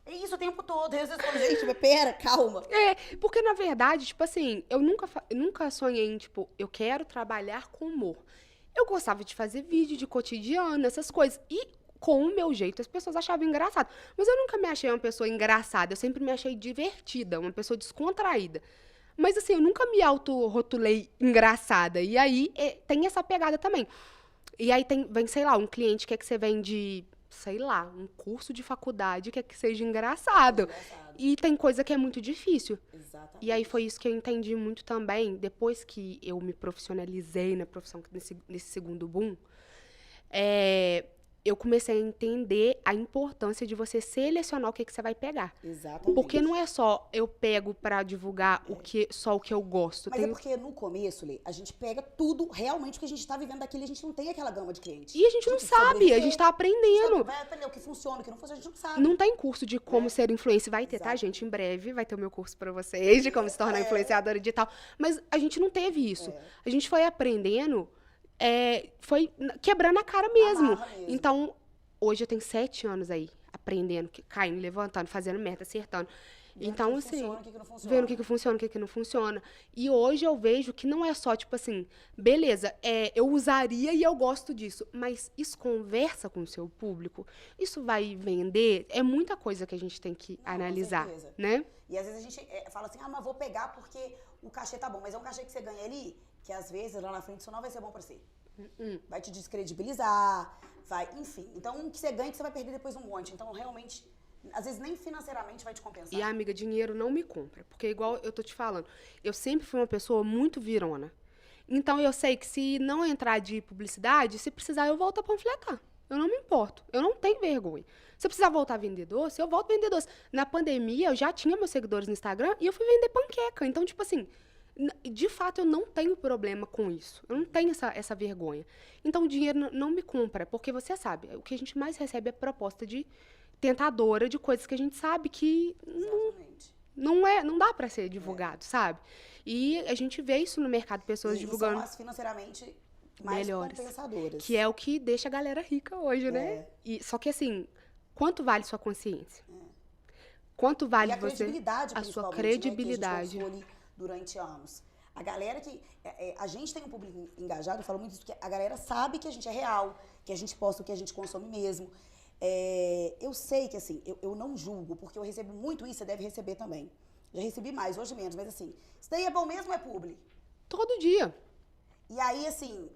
É isso o tempo todo. Aí às vezes eu falo, gente, mas pera, calma. Porque na verdade, tipo assim, eu nunca sonhei em, tipo, eu quero trabalhar com humor. Eu gostava de fazer vídeo de cotidiano, essas coisas. E com o meu jeito, as pessoas achavam engraçado. Mas eu nunca me achei uma pessoa engraçada. Eu sempre me achei divertida, uma pessoa descontraída. Mas assim, eu nunca me auto-rotulei engraçada. E aí, tem essa pegada também. E aí vem, sei lá, um cliente quer que você vende... sei lá, um curso de faculdade que seja engraçado. E tem coisa que é muito difícil. Exatamente. E aí foi isso que eu entendi muito também, depois que eu me profissionalizei na profissão, nesse segundo boom, eu comecei a entender a importância de você selecionar o que você vai pegar. Exatamente. Porque não é só eu pego pra divulgar só o que eu gosto. Mas é porque no começo, Lê, a gente pega tudo realmente o que a gente tá vivendo daquilo, a gente não tem aquela gama de clientes. E a gente não sabe, a gente tá aprendendo. Vai aprender o que funciona, o que não funciona, a gente não sabe. Não tem curso de como ser influencer. Vai ter, tá, gente? Em breve vai ter o meu curso pra vocês, de como se tornar influenciadora digital. Mas a gente não teve isso. A gente foi aprendendo, foi quebrando a cara mesmo. Então, hoje eu tenho 7 anos aí, aprendendo, caindo, levantando, fazendo merda, acertando. Então, assim, vendo o que funciona, o que não funciona. E hoje eu vejo que não é só, tipo assim, beleza, eu usaria e eu gosto disso, mas isso conversa com o seu público? Isso vai vender? É muita coisa que a gente tem que analisar, né? E às vezes a gente fala assim, mas vou pegar porque o cachê tá bom. Mas é um cachê que você ganha ali, que às vezes lá na frente isso não vai ser bom pra você. Vai te descredibilizar, enfim. Então, o que você ganha, que você vai perder depois um monte. Então, realmente... às vezes nem financeiramente vai te compensar. E, amiga, dinheiro não me compra. Porque, igual eu tô te falando, eu sempre fui uma pessoa muito virona. Então, eu sei que se não entrar de publicidade, se precisar, eu volto a panfletar. Eu não me importo. Eu não tenho vergonha. Se eu precisar voltar a vender doce, eu volto a vender doce. Na pandemia, eu já tinha meus seguidores no Instagram e eu fui vender panqueca. Então, tipo assim, de fato, eu não tenho problema com isso. Eu não tenho essa vergonha. Então, o dinheiro não me compra. Porque você sabe, o que a gente mais recebe é proposta de... tentadora de coisas que a gente sabe que não dá pra ser divulgado, sabe? E a gente vê isso no mercado, pessoas divulgando. São as financeiramente mais melhores, compensadoras. Que é o que deixa a galera rica hoje, né? Só que assim, quanto vale sua consciência? Quanto vale você... a sua credibilidade. Né, que a gente ali durante anos. A galera que... a gente tem um público engajado, eu falo muito isso, porque a galera sabe que a gente é real, que a gente posta o que a gente consome mesmo. Eu sei que, assim, eu não julgo, porque eu recebo muito isso, você deve receber também. Já recebi mais, hoje menos, mas assim, isso daí é bom mesmo ou é publi? Todo dia. E aí, assim,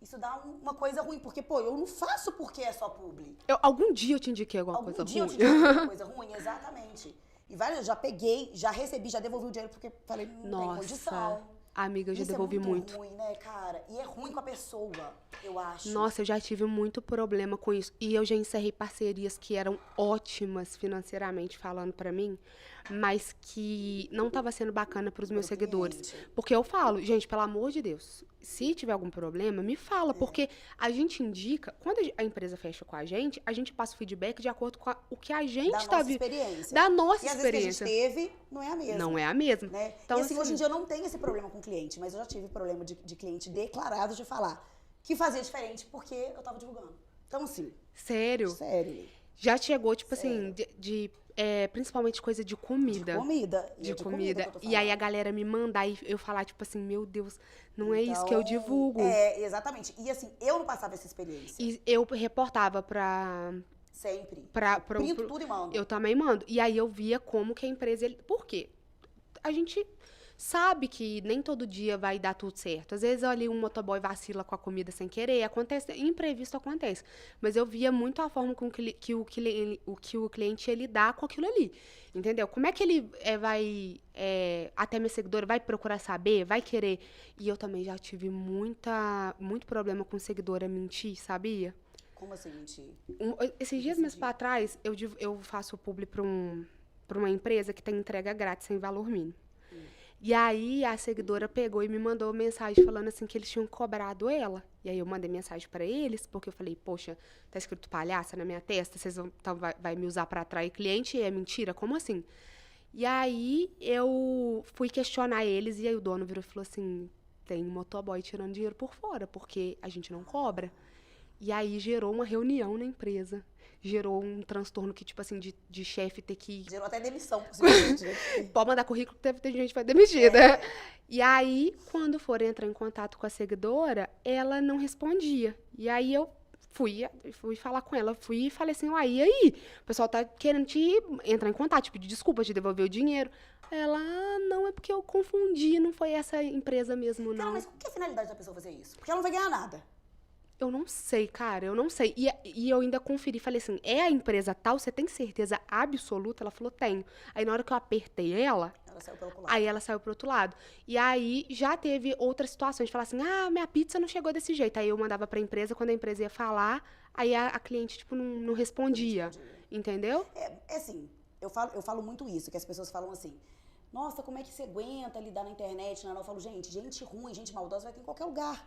isso dá uma coisa ruim, porque, pô, eu não faço porque é só publi. Algum dia eu te indiquei alguma coisa ruim. Algum dia eu te indiquei alguma coisa ruim, exatamente. E vários, eu já peguei, já recebi, já devolvi o dinheiro, porque falei, não tem condição. Amiga, eu já devolvi muito. Isso é muito ruim, né, cara? E é ruim com a pessoa. Eu acho. Nossa, eu já tive muito problema com isso. E eu já encerrei parcerias que eram ótimas financeiramente falando pra mim, mas que não tava sendo bacana pros meus Pro seguidores. cliente. Porque eu falo, gente, pelo amor de Deus, se tiver algum problema, me fala, porque a gente indica, quando a empresa fecha com a gente passa o feedback de acordo com o que a Da gente tá nossa vivendo. experiência. Da nossa E às vezes que a experiência. gente teve, não é a mesma. Não é a mesma. Né? Então, E assim, hoje em assim, dia eu não tenho esse problema com cliente, mas eu já tive problema de cliente declarado de falar que fazia diferente porque eu tava divulgando. Então, assim, sério, sério. já chegou, tipo assim, principalmente coisa de comida. De comida. E De é comida. que eu tô E aí a falando. galera me mandar e eu falar, tipo assim, meu Deus, não é isso que eu Então, divulgo. É, exatamente. E assim, eu não passava essa experiência. E eu reportava pra. Sempre. Pro- Printo tudo e mando. Eu também mando. E aí eu via como que a empresa. Por quê? A gente sabe que nem todo dia vai dar tudo certo. Às vezes ali um motoboy vacila com a comida sem querer, acontece, imprevisto acontece. Mas eu via muito a forma com que o cliente ia lidar com aquilo ali. Entendeu? Como é que ele vai, até minha seguidora, vai procurar saber, vai querer. E eu também já tive muito problema com seguidora mentir, sabia? Como assim, mentir? Esses dias mesmo pra trás, eu faço publi pra uma empresa que tem entrega grátis sem valor mínimo. E aí a seguidora pegou e me mandou mensagem falando assim que eles tinham cobrado ela. E aí eu mandei mensagem pra eles, porque eu falei, poxa, tá escrito palhaça na minha testa, vocês vai me usar pra atrair cliente? E é mentira? Como assim? E aí eu fui questionar eles e aí o dono virou e falou assim, tem um motoboy tirando dinheiro por fora, porque a gente não cobra. E aí gerou uma reunião na empresa. Gerou um transtorno que, tipo assim, de chefe ter que Gerou até demissão, possivelmente. Né? pode mandar currículo, deve ter gente que vai demitida. E aí, quando foram entrar em contato com a seguidora, ela não respondia. E aí eu fui falar com ela, fui e falei assim, uai, e aí? O pessoal tá querendo te entrar em contato, te pedir desculpa, te devolver o dinheiro. Ela, não, é porque eu confundi, não foi essa empresa mesmo, não. Cara, mas qual que é a finalidade da pessoa fazer isso? Porque ela não vai ganhar nada. Eu não sei, cara, eu não sei. E eu ainda conferi, falei assim, é a empresa tal? Você tem certeza absoluta? Ela falou, tenho. Aí na hora que eu apertei ela, Ela saiu pelo lado. aí ela saiu pro outro lado. E aí já teve outras situações, de falar assim, minha pizza não chegou desse jeito. Aí eu mandava pra empresa, quando a empresa ia falar, aí a cliente, tipo, não respondia. Entendeu? É assim, eu falo muito isso, que as pessoas falam assim, nossa, como é que você aguenta lidar na internet? Eu falo, gente ruim, gente maldosa vai ter em qualquer lugar.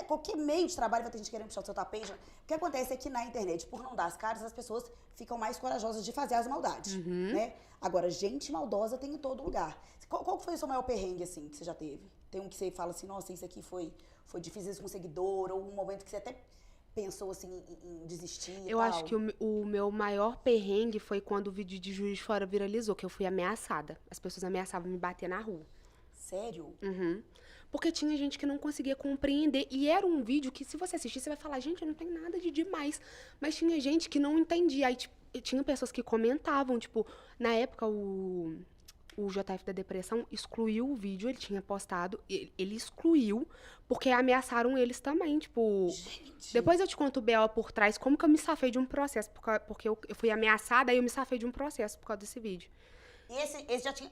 Qualquer meio de trabalho vai ter gente querendo puxar o seu tapete. O que acontece é que na internet, por não dar as caras, as pessoas ficam mais corajosas de fazer as maldades, né? Agora, gente maldosa tem em todo lugar. Qual foi o seu maior perrengue, assim, que você já teve? Tem um que você fala assim, nossa, isso aqui foi difícil isso com um seguidor, ou um momento que você até pensou, assim, em desistir e Eu tal? acho que o meu maior perrengue foi quando o vídeo de Juiz de Fora viralizou, que eu fui ameaçada. As pessoas ameaçavam me bater na rua. Sério? Porque tinha gente que não conseguia compreender. E era um vídeo que, se você assistir, você vai falar, gente, não tem nada de demais. Mas tinha gente que não entendia. Aí, tipo, tinha pessoas que comentavam, tipo, na época o JF da Depressão excluiu o vídeo, ele tinha postado, ele excluiu, porque ameaçaram eles também, tipo... Gente. Depois eu te conto o B.O. por trás, como que eu me safei de um processo, porque eu fui ameaçada, aí eu me safei de um processo por causa desse vídeo. E esse já tinha.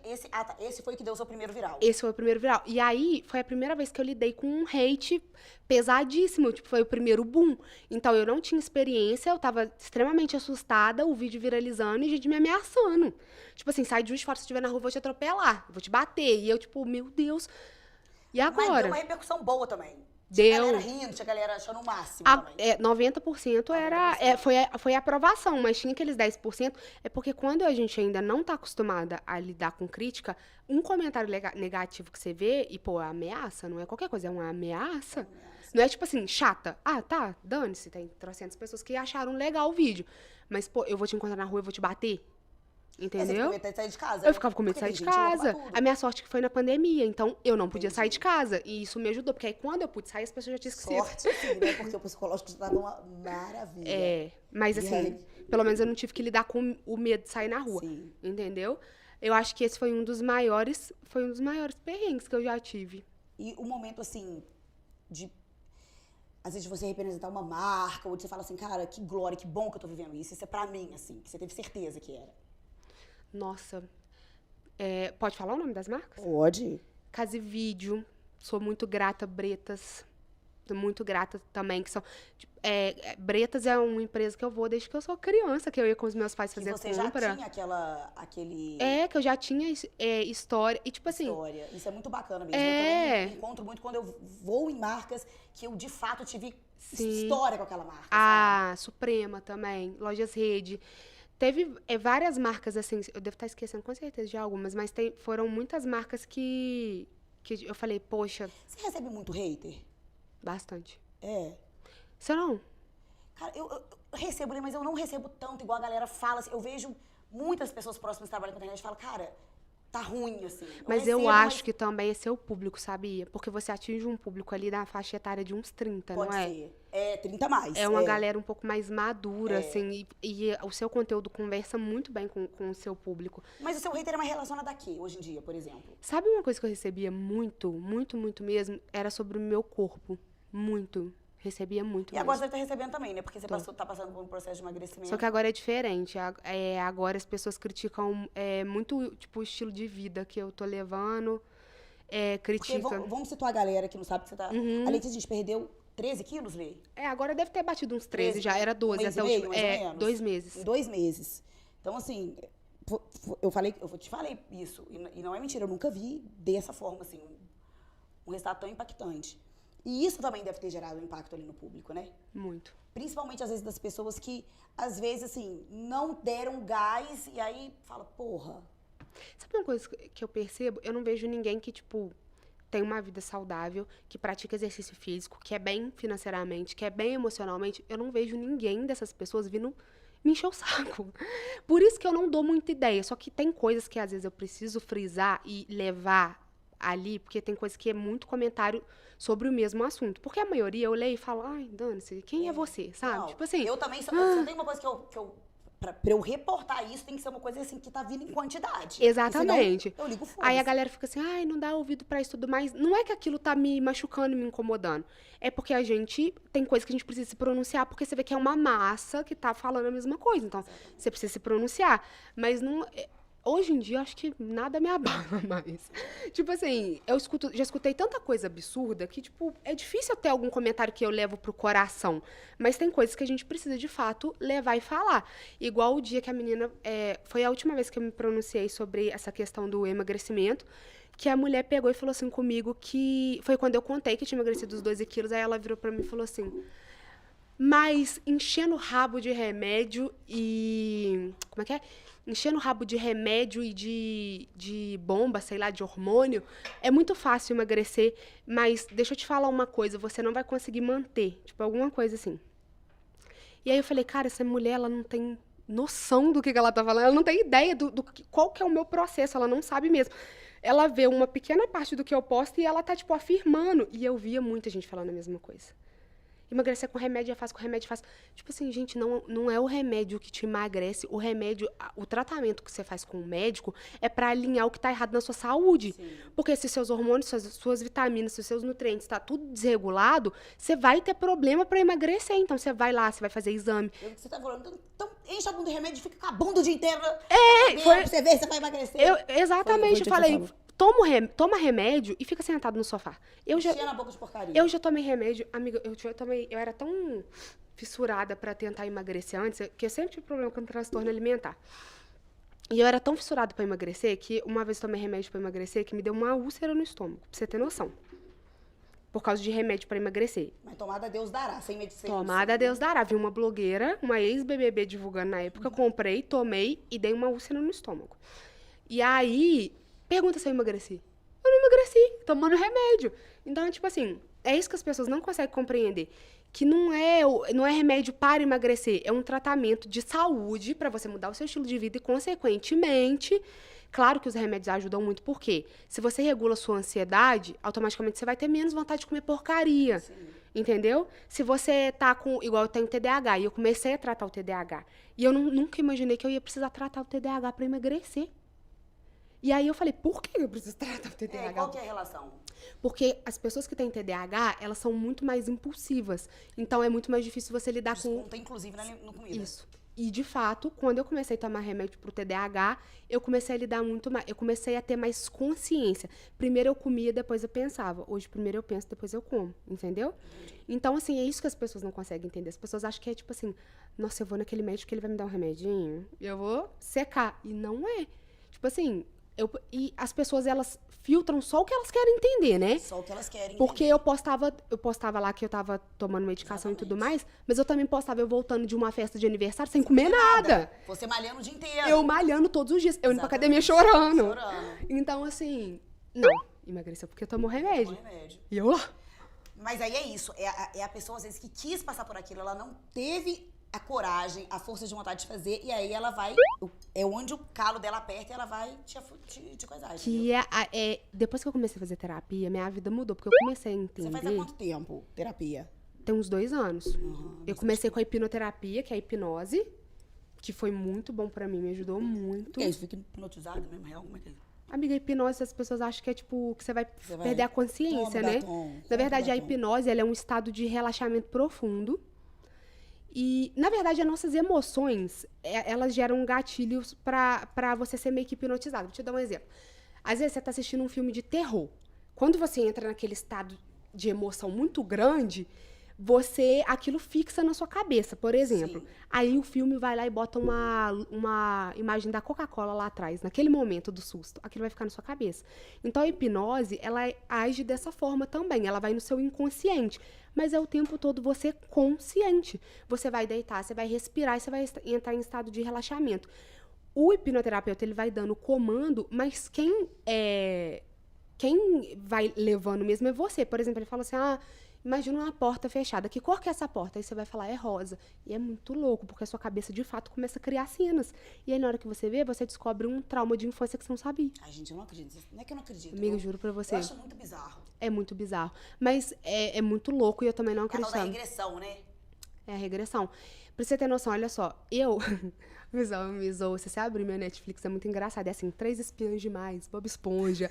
Esse foi o que deu o seu primeiro viral. Esse foi o primeiro viral. E aí, foi a primeira vez que eu lidei com um hate pesadíssimo. Tipo, foi o primeiro boom. Então, eu não tinha experiência, eu tava extremamente assustada, o vídeo viralizando e gente me ameaçando. Tipo assim, sai de Juiz de Fora, se estiver na rua, eu vou te atropelar, vou te bater. E eu, tipo, meu Deus. E Mas agora? deu uma repercussão boa também. Deu. Tinha galera rindo, tinha galera achando o máximo também. 90% foi aprovação, mas tinha aqueles 10%. É porque quando a gente ainda não tá acostumada a lidar com crítica, um comentário negativo que você vê, e pô, é ameaça, não é qualquer coisa, é uma ameaça. Não é tipo assim, chata. Tá, dane-se, tem 300 pessoas que acharam legal o vídeo. Mas, pô, eu vou te encontrar na rua e vou te bater. Você Entendeu? ficou com medo de sair de casa? Eu ficava com medo de Porque sair tem de gente louca pra casa. tudo. A minha sorte que foi na pandemia, então eu não podia sair de casa. E isso me ajudou, porque aí quando eu pude sair, as pessoas já tinham esquecido. Sorte, sim, né? Porque o psicológico já tava uma maravilha. Mas E assim, aí? pelo menos eu não tive que lidar com o medo de sair na rua. Sim. Entendeu? Eu acho que esse foi um dos maiores perrengues que eu já tive. E o momento, assim, de... Às vezes você representar uma marca, ou de você fala assim, cara, que glória, que bom que eu tô vivendo isso. Isso é pra mim, assim, que você teve certeza que era. Nossa. Pode falar o nome das marcas? Pode. Casa e Vídeo. Sou muito grata, Bretas. tô muito grata também, que são... tipo, Bretas é uma empresa que eu vou desde que eu sou criança, que eu ia com os meus pais Que fazer você compra. já tinha aquele Que eu já tinha história. E, tipo assim, história. Isso é muito bacana mesmo. Eu É. também me encontro muito quando eu vou em marcas que eu, de fato, tive Sim. história com aquela marca, sabe? a Suprema também, Lojas Rede. Teve várias marcas, assim, eu devo estar esquecendo com certeza de algumas, mas foram muitas marcas que eu falei, poxa, Você recebe muito hater? bastante. É. Você não? Cara, eu recebo, né, mas eu não recebo tanto, igual a galera fala. Assim, eu vejo muitas pessoas próximas que trabalham com internet e falam, cara, tá ruim, assim. Mas eu acho que também é seu público, sabia? Porque você atinge um público ali na faixa etária de uns 30, pode não é? ser. É, 30 mais. É uma galera um pouco mais madura, É. assim, e o seu conteúdo conversa muito bem com o seu público. Mas o seu hater é mais relacionado a quê, hoje em dia, por exemplo? Sabe uma coisa que eu recebia muito, muito, muito mesmo? Era sobre o meu corpo. Muito. Recebia muito E agora mesmo. você tá recebendo também, né? Porque você tá passando por um processo de emagrecimento. Só que agora é diferente. Agora as pessoas criticam muito, tipo, o estilo de vida que eu tô levando. Porque Criticam. vamos situar a galera que não sabe que você tá... Uhum. A Letícia, a gente perdeu 13 quilos, Lê? Agora deve ter batido uns 13 já. Era 12 um mês até e o meio, último. mais ou menos? 2 meses. Em 2 meses. Então, assim, eu te falei isso. E não é mentira, eu nunca vi dessa forma, assim, um resultado tão impactante. E isso também deve ter gerado um impacto ali no público, né? Muito. Principalmente, às vezes, das pessoas que, às vezes, assim, não deram gás e aí fala, porra. Sabe uma coisa que eu percebo? Eu não vejo ninguém que, tipo, tem uma vida saudável, que pratica exercício físico, que é bem financeiramente, que é bem emocionalmente. Eu não vejo ninguém dessas pessoas vindo me encher o saco. Por isso que eu não dou muita ideia. Só que tem coisas que, às vezes, eu preciso frisar e levar ali, porque tem coisa que é muito comentário sobre o mesmo assunto. Porque a maioria eu leio e falo, ai, dane-se, quem é você, sabe? Não, Tipo assim, eu também, se não tem uma coisa pra eu reportar isso, tem que ser uma coisa, assim, que tá vindo em quantidade. exatamente. Senão, eu ligo foda. Aí a galera fica assim, ai, não dá ouvido pra isso tudo mais. Não é que aquilo tá me machucando, me incomodando. É porque a gente tem coisa que a gente precisa se pronunciar, porque você vê que é uma massa que tá falando a mesma coisa. Então, você precisa se pronunciar. Mas não... Hoje em dia, eu acho que nada me abala mais. Tipo assim, já escutei tanta coisa absurda que, tipo, é difícil ter algum comentário que eu levo pro coração. Mas tem coisas que a gente precisa, de fato, levar e falar. Igual o dia que a menina... foi a última vez que eu me pronunciei sobre essa questão do emagrecimento, que a mulher pegou e falou assim comigo que... Foi quando eu contei que tinha emagrecido os 12 quilos, aí ela virou pra mim e falou assim... Mas enchendo o rabo de remédio e... Como é que é? Enchendo o rabo de remédio e de bomba, sei lá, de hormônio, é muito fácil emagrecer, mas deixa eu te falar uma coisa, você não vai conseguir manter, tipo, alguma coisa assim. E aí eu falei, cara, essa mulher, ela não tem noção do que ela tá falando, ela não tem ideia qual que é o meu processo, ela não sabe mesmo. Ela vê uma pequena parte do que eu posto e ela tá, tipo, afirmando. E eu via muita gente falando a mesma coisa. Emagrecer com remédio é fácil, com remédio é fácil. Tipo assim, gente, não é o remédio que te emagrece. O remédio, o tratamento que você faz com o médico é pra alinhar o que tá errado na sua saúde. Sim. Porque se seus hormônios, suas vitaminas, se seus nutrientes tá tudo desregulado, você vai ter problema pra emagrecer. Então você vai lá, você vai fazer exame. Você tá falando, então enche a bunda de remédio e fica com a bunda o dia inteiro. Foi- Pra você ver, você vai emagrecer. Exatamente, Foi o eu falei, que você toma remédio e fica sentado no sofá. Enchendo a boca de porcaria. Eu já tomei remédio, amiga, eu era tão fissurada pra tentar emagrecer antes, que eu sempre tive problema com transtorno alimentar. E eu era tão fissurada pra emagrecer que uma vez eu tomei remédio pra emagrecer que me deu uma úlcera no estômago, pra você ter noção. Por causa de remédio pra emagrecer. Mas tomada Deus dará, sem medicina. Tomada Deus dará. Vi uma blogueira, uma ex-BBB divulgando na época, comprei, tomei e dei uma úlcera no estômago. E aí, pergunta se eu emagreci. Eu não emagreci, tomando remédio. Então, tipo assim, é isso que as pessoas não conseguem compreender. Que não é remédio para emagrecer, é um tratamento de saúde para você mudar o seu estilo de vida e, consequentemente, claro que os remédios ajudam muito, porque se você regula a sua ansiedade, automaticamente você vai ter menos vontade de comer porcaria. Sim. Entendeu? Se você tá com... Igual eu tenho TDAH, e eu comecei a tratar o TDAH. E eu nunca imaginei que eu ia precisar tratar o TDAH para emagrecer. E aí eu falei, por que eu preciso tratar o TDAH? Qual que é a relação? Porque as pessoas que têm TDAH, elas são muito mais impulsivas. Então é muito mais difícil você lidar com... Desconta, inclusive, na comida. Isso. E, de fato, quando eu comecei a tomar remédio pro TDAH, eu comecei a lidar muito mais, eu comecei a ter mais consciência. Primeiro eu comia, depois eu pensava. Hoje, primeiro eu penso, depois eu como, entendeu? Então, assim, é isso que as pessoas não conseguem entender. As pessoas acham que é tipo assim, nossa, eu vou naquele médico que ele vai me dar um remedinho, eu vou secar. E não é. Tipo assim, e as pessoas, elas filtram só o que elas querem entender, né? Só o que elas querem. Porque entender. eu postava lá que eu tava tomando medicação e tudo Exatamente. mais, mas eu também postava eu voltando de uma festa de aniversário sem comer nada. Você malhando o dia inteiro. Eu malhando todos os dias. Eu indo pra academia Exatamente. chorando. Chorando. Então, assim, não, emagreceu porque tomou remédio. Com remédio. E eu lá. Mas aí é isso. É a pessoa, às vezes, que quis passar por aquilo. Ela não teve a coragem, a força de vontade de fazer. E aí ela vai... É onde o calo dela aperta e ela vai te coisar. Que depois que eu comecei a fazer terapia, minha vida mudou. Porque eu comecei a Você faz há entender. quanto tempo terapia? Tem uns 2 anos. Eu comecei com a hipnoterapia, que é a hipnose, que foi muito bom pra mim, me ajudou muito. Que é isso? Fica hipnotizada mesmo, real? Como é que é? Amiga, a hipnose, as pessoas acham que é tipo, que você vai Você vai- perder a consciência, Toma né? batom, Na verdade, a batom. hipnose, ela é um estado de relaxamento profundo. E, na verdade, as nossas emoções, elas geram gatilhos pra você ser meio que hipnotizado. Vou te dar um exemplo. Às vezes, você tá assistindo um filme de terror. Quando você entra naquele estado de emoção muito grande, aquilo fixa na sua cabeça, por exemplo. Sim. Aí o filme vai lá e bota uma imagem da Coca-Cola lá atrás, naquele momento do susto. Aquilo vai ficar na sua cabeça. Então a hipnose, ela age dessa forma também. Ela vai no seu inconsciente. Mas é o tempo todo você consciente. Você vai deitar, você vai respirar e você vai entrar em estado de relaxamento. O hipnoterapeuta, ele vai dando comando, mas quem vai levando mesmo é você. Por exemplo, ele fala assim, imagina uma porta fechada. Que cor que é essa porta? Aí você vai falar, é rosa. E é muito louco, porque a sua cabeça, de fato, começa a criar cenas. E aí, na hora que você vê, você descobre um trauma de infância que você não sabia. Ai, gente, eu não acredito. Não é que eu não acredito. Amiga, eu juro pra você. Eu acho muito bizarro. É muito bizarro. Mas é muito louco e eu também não É a tal da acreditava. regressão, né? É a regressão. Pra você ter noção, olha só. O pessoal me zoa. Se você abrir minha Netflix, é muito engraçado. É assim, 3 espiãs demais, Bob Esponja.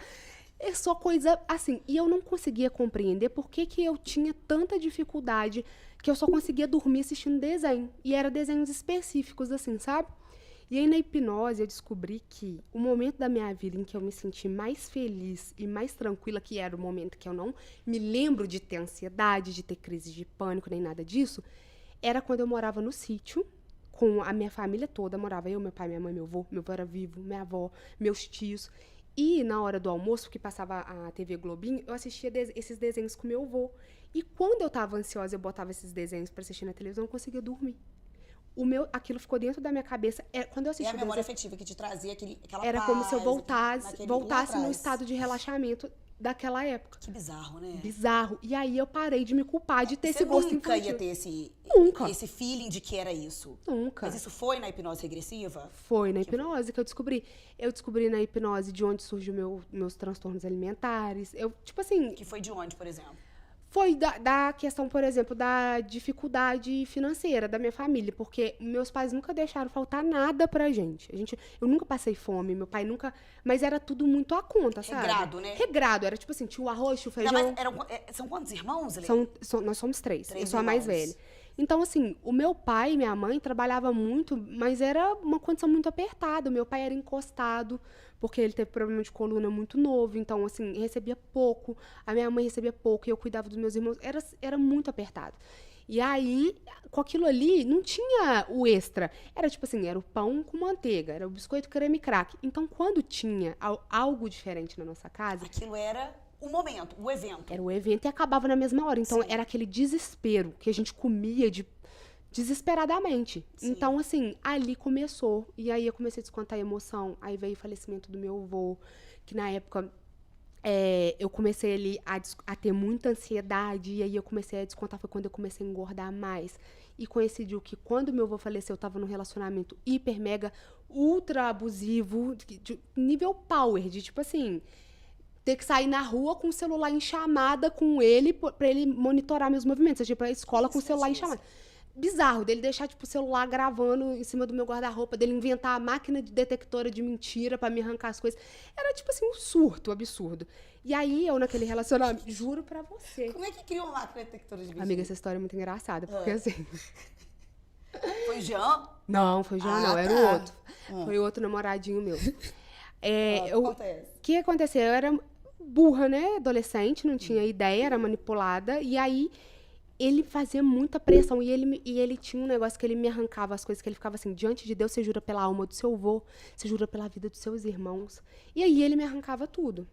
É só coisa assim. E eu não conseguia compreender por que eu tinha tanta dificuldade que eu só conseguia dormir assistindo desenho. E era desenhos específicos, assim, sabe? E aí, na hipnose, eu descobri que o momento da minha vida em que eu me senti mais feliz e mais tranquila, que era o momento que eu não me lembro de ter ansiedade, de ter crise de pânico, nem nada disso, era quando eu morava no sítio, com a minha família toda. Morava eu, meu pai, minha mãe, meu avô era vivo, minha avó, meus tios. E na hora do almoço, que passava a TV Globinho, eu assistia esses desenhos com meu avô. E quando eu tava ansiosa, eu botava esses desenhos pra assistir na televisão, eu não conseguia dormir. Aquilo ficou dentro da minha cabeça. Quando eu É assisti a o memória desenho, afetiva que te trazia aquela era paz. como se eu lá voltasse no atrás. estado de relaxamento daquela época. Que bizarro, né? Bizarro. E aí eu parei de me culpar de ter Você esse gosto nunca infantil. ia ter Nunca. esse feeling de que era isso. Nunca. Mas isso foi na hipnose regressiva? Foi na hipnose que eu descobri. Eu descobri na hipnose de onde surgiu meus transtornos alimentares. Tipo assim, Que foi de onde, por exemplo? foi da questão, por exemplo, da dificuldade financeira da minha família, porque meus pais nunca deixaram faltar nada pra gente. Eu nunca passei fome, meu pai nunca, mas era tudo muito à conta, sabe? Regrado, né? Regrado, era tipo assim, tinha o arroz, tinha o Ainda feijão. mais, são quantos irmãos, Lê? Nós somos 3. Eu 3 sou a mais irmãos. velha. Então, assim, o meu pai e minha mãe trabalhavam muito, mas era uma condição muito apertada. O meu pai era encostado, porque ele teve problema de coluna muito novo. Então, assim, recebia pouco. A minha mãe recebia pouco e eu cuidava dos meus irmãos. Era muito apertado. E aí, com aquilo ali, não tinha o extra. Era tipo assim, era o pão com manteiga, era o biscoito creme crack. Então, quando tinha algo diferente na nossa casa, Aquilo era o momento, o evento. era o evento e acabava na mesma hora. Então, Sim. era aquele desespero que a gente comia desesperadamente. Sim. Então, assim, ali começou. E aí eu comecei a descontar a emoção. Aí veio o falecimento do meu avô, que na época eu comecei ali a ter muita ansiedade. E aí eu comecei a descontar, foi quando eu comecei a engordar mais. E coincidiu que quando meu avô faleceu, eu tava num relacionamento hiper, mega, ultra abusivo, de nível power, de tipo assim, ter que sair na rua com o celular em chamada com ele, pra ele monitorar meus movimentos. Eu ia pra escola com o celular em chamada. Bizarro, dele deixar, tipo, o celular gravando em cima do meu guarda-roupa, dele inventar a máquina de detectora de mentira pra me arrancar as coisas. Era, tipo assim, um surto absurdo. E aí, eu naquele relacionamento, juro pra você. Como é que criou uma máquina detectora de mentira? Amiga, essa história é muito engraçada, porque assim... Foi o Jean? Não, foi o Jean, não, era o tá. outro. Foi outro namoradinho meu. O que acontece? O que aconteceu? Eu era burra, né? Adolescente, não tinha ideia, era manipulada. E aí, ele fazia muita pressão. E ele tinha um negócio que ele me arrancava as coisas, que ele ficava assim, diante de Deus, você jura pela alma do seu avô, você jura pela vida dos seus irmãos. E aí, ele me arrancava tudo.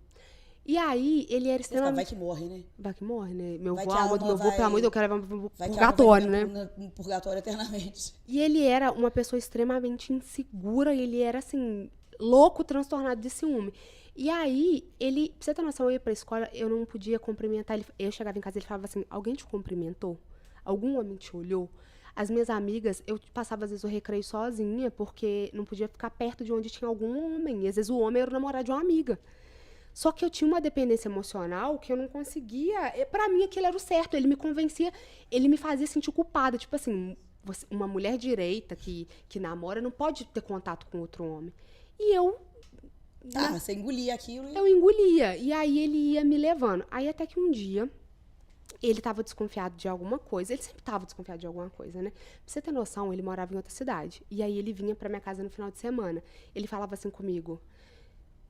E aí, ele era extremamente... Vai que morre, né? Vai que morre, né? Meu Vai avô, que a a alma do meu alma avô, pelo amor de Deus, eu quero levar pro purgatório, né? No purgatório eternamente. E ele era uma pessoa extremamente insegura, ele era, assim, louco, transtornado de ciúme. E aí, pra você ter noção, eu ia pra escola, eu não podia cumprimentar ele. Eu chegava em casa e ele falava assim, alguém te cumprimentou? Algum homem te olhou? As minhas amigas, eu passava às vezes o recreio sozinha, porque não podia ficar perto de onde tinha algum homem. E às vezes o homem era o namorado de uma amiga. Só que eu tinha uma dependência emocional que eu não conseguia. Pra mim, aquilo era o certo. Ele me convencia, ele me fazia sentir culpada. Tipo assim, uma mulher direita que namora não pode ter contato com outro homem. E Tá, você engolia aquilo e... eu engolia. E aí ele ia me levando. Aí até que um dia ele tava desconfiado de alguma coisa. Ele sempre tava desconfiado de alguma coisa, né? Pra você ter noção, ele morava em outra cidade. E aí ele vinha pra minha casa no final de semana. Ele falava assim comigo.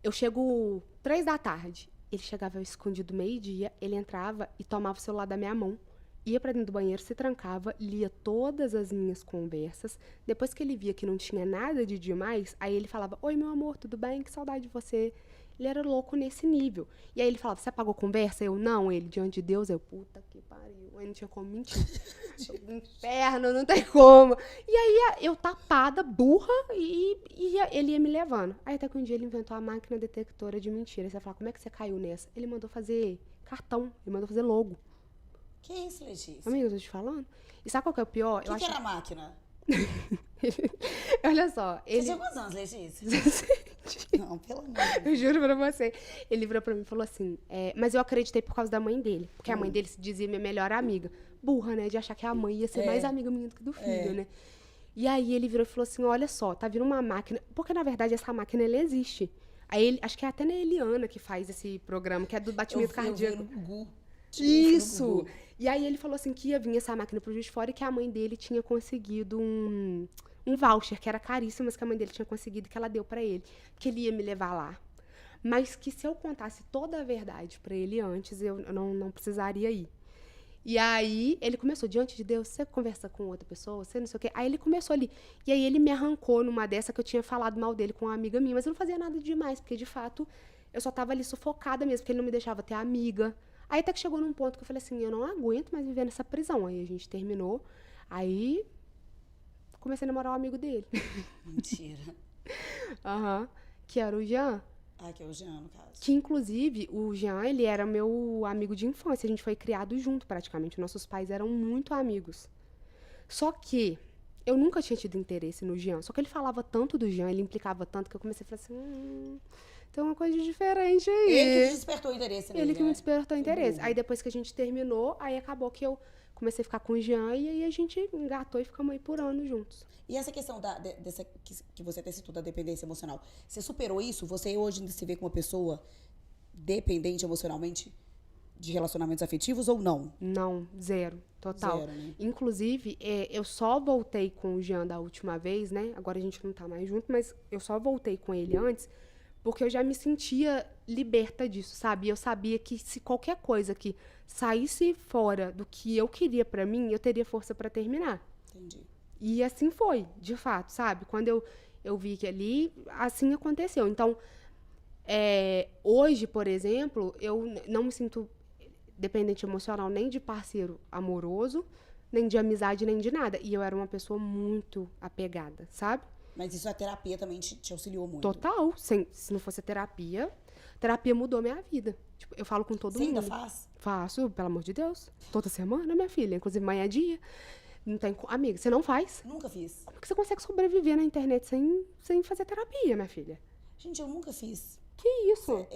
Eu chego 3 da tarde. Ele chegava escondido meio-dia, ele entrava e tomava o celular da minha mão, ia pra dentro do banheiro, se trancava, lia todas as minhas conversas. Depois que ele via que não tinha nada de demais, aí ele falava, oi, meu amor, tudo bem? Que saudade de você. Ele era louco nesse nível. E aí ele falava, você apagou conversa? Eu, não. Ele, diante de Deus, eu, puta que pariu. Aí não tinha como mentir. Inferno, não tem como. E aí eu tapada, burra, e ele ia me levando. Aí até que um dia ele inventou a máquina detectora de mentira. Você vai falar, como é que você caiu nessa? Ele mandou fazer cartão, ele mandou fazer logo. Que isso, Letícia? Amiga, eu tô te falando. E sabe qual que é o pior? O que era a máquina? Olha só. Você Ele... tinha quantos anos, Letícia? Não, pelo amor de Eu Deus. juro pra você. Ele virou pra mim e falou assim, mas eu acreditei por causa da mãe dele. Porque a mãe dele se dizia minha melhor amiga. Burra, né? De achar que a mãe ia ser mais amiga minha do que do filho, né? E aí ele virou e falou assim, olha só, tá vindo uma máquina. Porque, na verdade, essa máquina, ela existe. Aí ele, acho que é até na Eliana que faz esse programa, que é do batimento cardíaco. Eu vi no Gugu. Isso! E aí ele falou assim que ia vir essa máquina pro Juiz de Fora e que a mãe dele tinha conseguido um voucher, que era caríssimo, mas que a mãe dele tinha conseguido, que ela deu pra ele. Que ele ia me levar lá. Mas que se eu contasse toda a verdade pra ele antes, eu não precisaria ir. E aí ele começou, diante de Deus, você conversa com outra pessoa, você não sei o quê. Aí ele começou ali. E aí ele me arrancou numa dessa que eu tinha falado mal dele com uma amiga minha, mas eu não fazia nada demais, porque de fato eu só tava ali sufocada mesmo, porque ele não me deixava ter amiga. Aí até que chegou num ponto que eu falei assim, eu não aguento mais viver nessa prisão. Aí a gente terminou, aí comecei a namorar um amigo dele. Mentira. Aham. Que era o Jean. Ah, que é o Jean, no caso. Que, inclusive, o Jean, ele era meu amigo de infância. A gente foi criado junto, praticamente. Nossos pais eram muito amigos. Só que eu nunca tinha tido interesse no Jean. Só que ele falava tanto do Jean, ele implicava tanto, que eu comecei a falar assim, tem uma coisa diferente aí. Ele que te despertou interesse nele, Ele que me né? despertou interesse. Aí, depois que a gente terminou, aí acabou que eu comecei a ficar com o Jean, e aí a gente engatou e ficamos aí por anos juntos. E essa questão dessa que você até citou da dependência emocional, você superou isso? Você hoje ainda se vê como uma pessoa dependente emocionalmente de relacionamentos afetivos ou não? Não, zero, total. Zero, né? Inclusive, eu só voltei com o Jean da última vez, né? Agora a gente não tá mais junto, mas eu só voltei com ele antes, porque eu já me sentia liberta disso, sabe? Eu sabia que se qualquer coisa que saísse fora do que eu queria pra mim, eu teria força pra terminar. Entendi. E assim foi, de fato, sabe? Quando eu vi que ali, assim aconteceu. Então, hoje, por exemplo, eu não me sinto dependente emocional nem de parceiro amoroso, nem de amizade, nem de nada. E eu era uma pessoa muito apegada, sabe? Mas isso a terapia também te auxiliou muito. Total. Se não fosse a terapia mudou minha vida. Tipo, eu falo com todo Você mundo. ainda faz? Faço, pelo amor de Deus. Toda semana, minha filha. Inclusive, manhã é dia. Não tem... Amiga, você não faz? Nunca fiz. Como que você consegue sobreviver na internet sem fazer terapia, minha filha? Gente, eu nunca fiz. Que isso?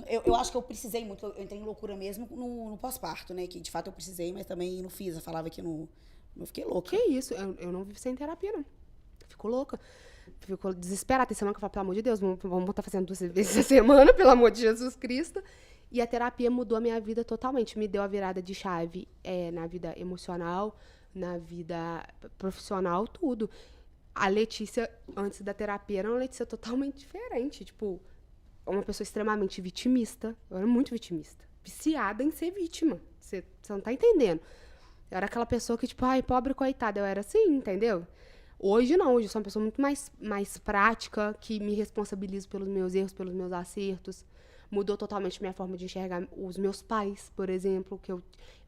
Eu acho que eu precisei muito. Eu entrei em loucura mesmo no pós-parto, né? Que de fato eu precisei, mas também não fiz. Eu falava que não. Eu fiquei louca. Que isso? Eu não vivo sem terapia, não. Fico louca. Fico desesperada. Tem semana que eu falo, pelo amor de Deus, vamos estar fazendo 2 vezes a semana, pelo amor de Jesus Cristo. E a terapia mudou a minha vida totalmente. Me deu a virada de chave na vida emocional, na vida profissional, tudo. A Letícia, antes da terapia, era uma Letícia totalmente diferente. Tipo, uma pessoa extremamente vitimista. Eu era muito vitimista. Viciada em ser vítima. Você não tá entendendo. Eu era aquela pessoa que, tipo, ai, pobre coitada. Eu era assim, entendeu? Hoje não. Hoje eu sou uma pessoa muito mais prática, que me responsabilizo pelos meus erros, pelos meus acertos. Mudou totalmente minha forma de enxergar os meus pais, por exemplo, que eu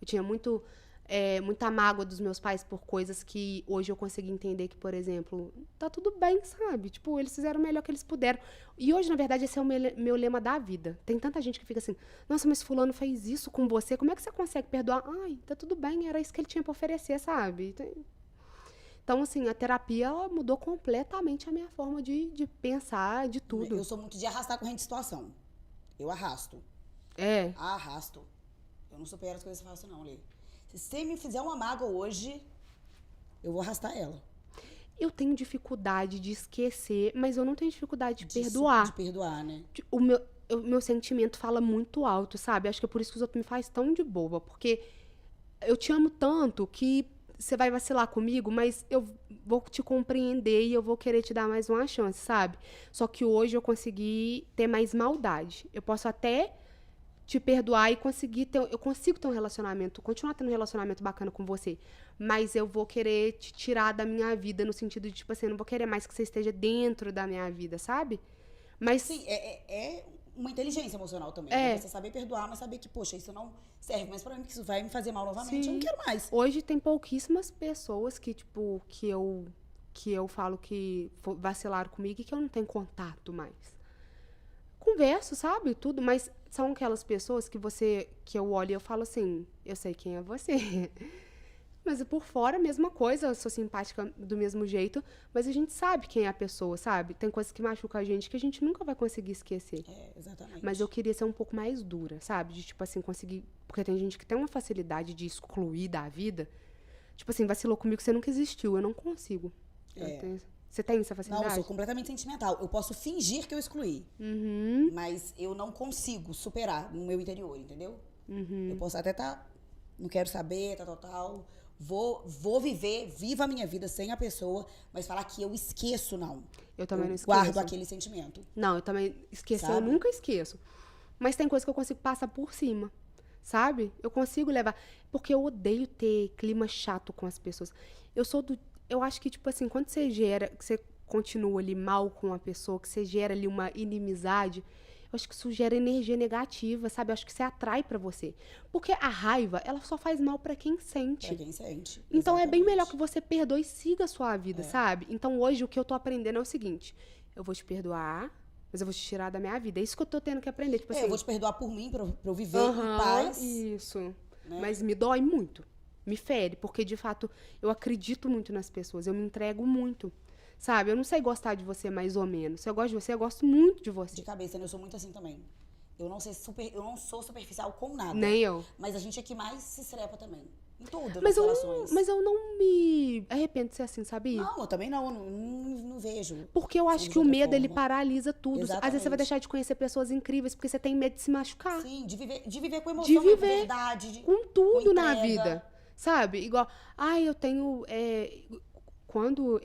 tinha muita mágoa dos meus pais por coisas que hoje eu consegui entender que, por exemplo, tá tudo bem, sabe? Tipo, eles fizeram o melhor que eles puderam. E hoje, na verdade, esse é o meu lema da vida. Tem tanta gente que fica assim, nossa, mas fulano fez isso com você, como é que você consegue perdoar? Ai, tá tudo bem, era isso que ele tinha pra oferecer, sabe? Então, assim, a terapia ela mudou completamente a minha forma de pensar, de tudo. Eu sou muito de arrastar corrente de situação. Eu arrasto. É. Arrasto. Eu não supero as coisas fácil, não, Lê. Se você me fizer uma mágoa hoje, eu vou arrastar ela. Eu tenho dificuldade de esquecer, mas eu não tenho dificuldade de perdoar. De perdoar, né? O meu sentimento fala muito alto, sabe? Acho que é por isso que os outros me fazem tão de boba. Porque eu te amo tanto que você vai vacilar comigo, mas eu vou te compreender e eu vou querer te dar mais uma chance, sabe? Só que hoje eu consegui ter mais maldade. Eu posso até te perdoar e eu consigo ter um relacionamento, continuar tendo um relacionamento bacana com você, mas eu vou querer te tirar da minha vida no sentido de, tipo assim, eu não vou querer mais que você esteja dentro da minha vida, sabe? Mas Sim, é uma inteligência emocional também. É. Né? Você saber perdoar, mas saber que, poxa, isso não serve mais pra mim, que isso vai me fazer mal novamente. Sim. Eu não quero mais. Hoje tem pouquíssimas pessoas que, tipo, que eu falo que vacilaram comigo e que eu não tenho contato mais. Converso, sabe? Tudo, mas são aquelas pessoas que eu olho e eu falo assim, eu sei quem é você. Mas por fora, a mesma coisa, eu sou simpática do mesmo jeito, mas a gente sabe quem é a pessoa, sabe? Tem coisas que machucam a gente que a gente nunca vai conseguir esquecer. É, exatamente. Mas eu queria ser um pouco mais dura, sabe? De, tipo assim, conseguir... Porque tem gente que tem uma facilidade de excluir da vida. Tipo assim, vacilou comigo, você nunca existiu. Eu não consigo. Você tem essa Não, facilidade? eu sou completamente sentimental. Eu posso fingir que eu excluí. Uhum. Mas eu não consigo superar no meu interior, entendeu? Uhum. Eu posso até não quero saber, tal. Vou viva a minha vida sem a pessoa, mas falar que eu esqueço, não. Eu também não esqueço. Guardo aquele sentimento. Não, eu também esqueço, eu Sabe? nunca esqueço. Mas tem coisa que eu consigo passar por cima, sabe? Eu consigo levar. Porque eu odeio ter clima chato com as pessoas. Eu acho que, tipo assim, quando que você continua ali mal com uma pessoa, que você gera ali uma inimizade, eu acho que isso gera energia negativa, sabe? Eu acho que você atrai pra você. Porque a raiva, ela só faz mal pra quem sente. Pra quem sente. Então é bem Exatamente. melhor que você perdoe e siga a sua vida, sabe? Então hoje o que eu tô aprendendo é o seguinte: eu vou te perdoar, mas eu vou te tirar da minha vida. É isso que eu tô tendo que aprender. Tipo assim, Eu vou te perdoar por mim, pra eu viver aham, em paz. Isso. Né? Mas me dói muito. Me fere, porque de fato eu acredito muito nas pessoas, eu me entrego muito. Sabe? Eu não sei gostar de você mais ou menos. Se eu gosto de você, eu gosto muito de você. De cabeça, né? Eu sou muito assim também. Eu não sou superficial com nada. Nem eu. Mas a gente é que mais se estrepa também. Em tudo, Mas nas eu, relações. mas eu não me arrependo de ser assim, sabia? Não, eu também não vejo. Porque eu acho de que o outra medo, ele forma. paralisa tudo. Às vezes você vai Exatamente. deixar de conhecer pessoas incríveis porque você tem medo de se machucar. Sim, de viver com emoção, De com viver verdade. com tudo com na entrega. vida. Sabe? Igual, eu tenho... quando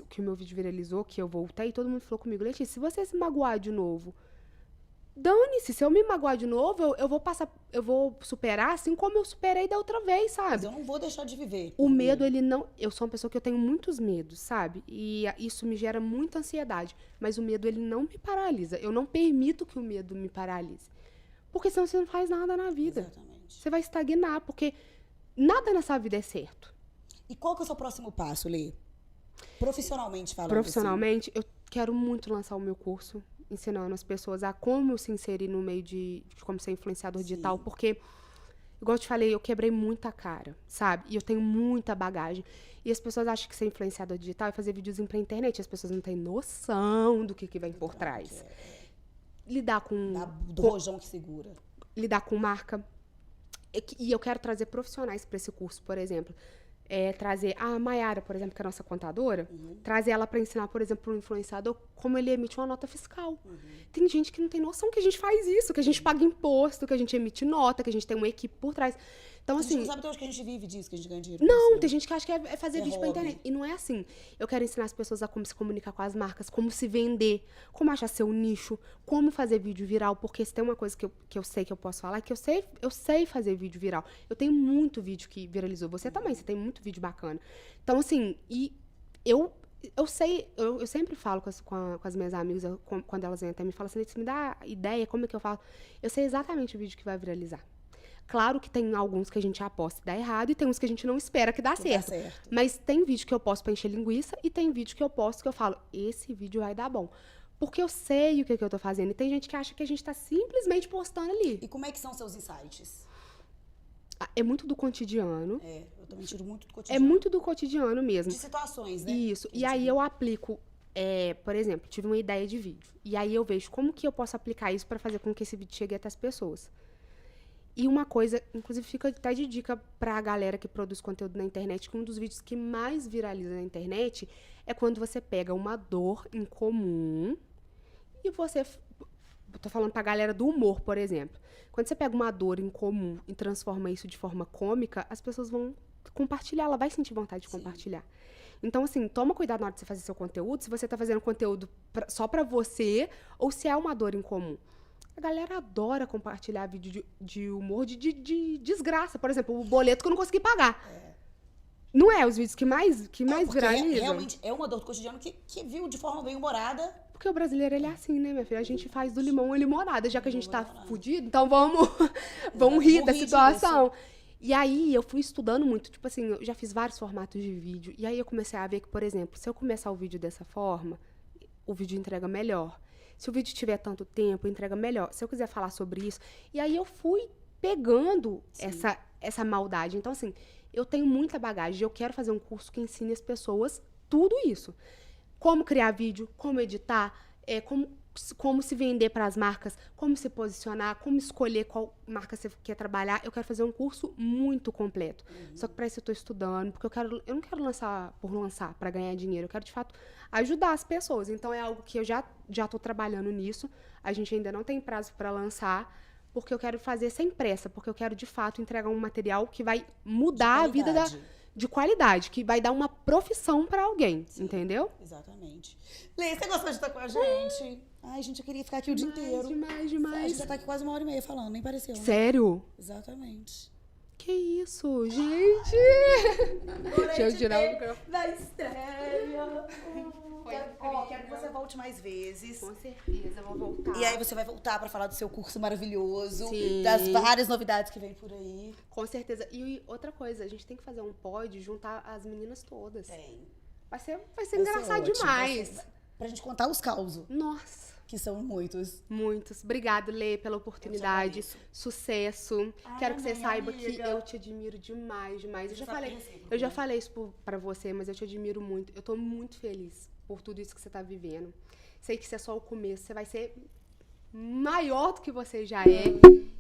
que o meu vídeo viralizou, que eu voltei, todo mundo falou comigo, Letícia, se você se magoar de novo, dane-se, se eu me magoar de novo, eu vou superar assim como eu superei da outra vez, Mas sabe? eu não vou deixar de viver. O medo, ele não... Eu sou uma pessoa que eu tenho muitos medos, sabe? E isso me gera muita ansiedade. Mas o medo, ele não me paralisa. Eu não permito que o medo me paralise. Porque senão você não faz nada na vida. Exatamente. Você vai estagnar, porque nada nessa vida é certo. E qual que é o seu próximo passo, Lê? Profissionalmente falando. Profissionalmente, eu quero muito lançar o meu curso, ensinando as pessoas a como se inserir no meio de como ser influenciador digital, porque, igual eu te falei, eu quebrei muita cara, sabe? E eu tenho muita bagagem. E as pessoas acham que ser influenciador digital é fazer videozinho pra internet. As pessoas não têm noção do que vem por trás. Lidar com... Do rojão que segura. Lidar com marca. E eu quero trazer profissionais para esse curso, por exemplo. trazer a Mayara, por exemplo, que é a nossa contadora, trazer ela para ensinar, por exemplo, para um influenciador como ele emite uma nota fiscal. Tem gente que não tem noção que a gente faz isso, que a gente paga imposto, que a gente emite nota, que a gente tem uma equipe por trás. Então, A gente assim, não sabe até onde que a gente vive disso, que a gente ganha dinheiro. não, com isso, tem gente que acha que é fazer É vídeo pra hobby. internet. E não é assim. Eu quero ensinar as pessoas a como se comunicar com as marcas, como se vender, como achar seu nicho, como fazer vídeo viral. Porque se tem uma coisa que eu sei que eu posso falar, é que eu sei fazer vídeo viral. Eu tenho muito vídeo que viralizou. Você também, você tem muito vídeo bacana. Então, assim, e eu sei, eu sempre falo com as minhas amigas, quando elas vêm até me falam assim, "Você me dá ideia, como é que eu falo?" Eu sei exatamente o vídeo que vai viralizar. Claro que tem alguns que a gente aposta e dá errado, e tem uns que a gente não espera que dá que certo. dá certo. Mas tem vídeo que eu posto pra encher linguiça, e tem vídeo que eu posto que eu falo, esse vídeo vai dar bom. Porque eu sei o que eu tô fazendo. E tem gente que acha que a gente tá simplesmente postando ali. E como é que são seus insights? É muito do cotidiano. Eu também tiro muito do É cotidiano. muito do cotidiano mesmo. De situações, né? Isso. Que E a gente aí vive. eu aplico, por exemplo, tive uma ideia de vídeo. E aí eu vejo como que eu posso aplicar isso pra fazer com que esse vídeo chegue até as pessoas. E uma coisa, inclusive fica até de dica pra galera que produz conteúdo na internet, que um dos vídeos que mais viraliza na internet é quando você pega uma dor em comum e você... Tô falando pra galera do humor, por exemplo. Quando você pega uma dor em comum e transforma isso de forma cômica, as pessoas vão compartilhar, ela vai sentir vontade de compartilhar. Então, assim, toma cuidado na hora de você fazer seu conteúdo, se você tá fazendo conteúdo só pra você, ou se é uma dor em comum. A galera adora compartilhar vídeo de humor, de desgraça. Por exemplo, o boleto que eu não consegui pagar. Não é os vídeos que mais Porque viralizam? realmente é uma dor do cotidiano que viu de forma bem humorada. Porque o brasileiro, ele é assim, né, minha filha? A gente faz do limão uma limonada. Já que a gente tá Limonada. fudido, então vamos rir da situação. E aí, eu fui estudando muito. Tipo assim, eu já fiz vários formatos de vídeo. E aí, eu comecei a ver que, por exemplo, se eu começar o vídeo dessa forma, o vídeo entrega melhor. Se o vídeo tiver tanto tempo, entrega melhor. Se eu quiser falar sobre isso. E aí, eu fui pegando essa maldade. Então, assim, eu tenho muita bagagem. Eu quero fazer um curso que ensine as pessoas tudo isso. Como criar vídeo, como editar, como se vender para as marcas, como se posicionar, como escolher qual marca você quer trabalhar. Eu quero fazer um curso muito completo. Só que para isso eu estou estudando, porque eu não quero lançar por lançar para ganhar dinheiro. Eu quero, de fato, ajudar as pessoas. Então, é algo que eu já estou trabalhando nisso. A gente ainda não tem prazo para lançar, porque eu quero fazer sem pressa, porque eu quero, de fato, entregar um material que vai mudar a vida de qualidade, que vai dar uma profissão para alguém, entendeu? Exatamente. Lê, você gostou de estar com a gente? Ai, gente, eu queria ficar aqui o dia inteiro. A Demais. gente já tá aqui quase 1h30 falando, nem pareceu. Né? Sério? Exatamente. Que isso, gente? Deixa eu tirar o microfone. Da estreia. Foi Quero que incrível. você volte mais vezes. Com certeza, eu vou voltar. E aí você vai voltar pra falar do seu curso maravilhoso, Sim. das várias novidades que vem por aí. Com certeza. E outra coisa, a gente tem que fazer um pod, juntar as meninas todas. Tem. Vai ser Vai ser engraçado ótimo, demais. vai ser- Pra gente contar os causos, Nossa, que são muitos. muitos. Obrigado, Lê, pela oportunidade. agradeço. Sucesso. Ai, Quero que você amém, saiba amiga. que eu te admiro demais, demais. Eu já sabe falei, que é recíproco, eu já né? falei isso pra você, mas eu te admiro muito. Eu tô muito feliz por tudo isso que você tá vivendo. Sei que isso é só o começo. Você vai ser maior do que você já é.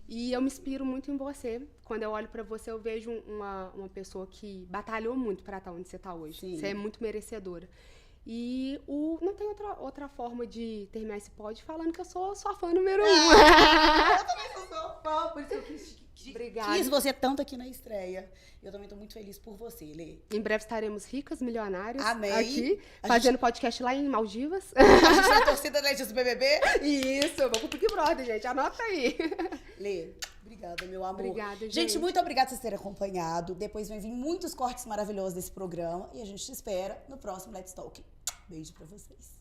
E eu me inspiro muito em você. Quando eu olho pra você, eu vejo uma pessoa que batalhou muito pra estar onde você tá hoje. Sim. Você é muito merecedora. E não tem outra forma de terminar esse pod falando que eu sou sua fã número 1. Eu também sou sua fã, por isso que eu Obrigada. quis você tanto aqui na estreia. Eu também tô muito feliz por você, Lê. Em breve estaremos ricas, milionárias. Amém. Aqui, A fazendo podcast lá em Maldivas. A gente é a torcida da Legends do BBB. Isso, eu vou pro Big Brother, gente. Anota aí. Lê, obrigada, meu amor. Obrigada, gente. Gente, muito obrigada por vocês terem acompanhado. Depois vem vir muitos cortes maravilhosos desse programa. E a gente te espera no próximo Let's Talk. Beijo pra vocês.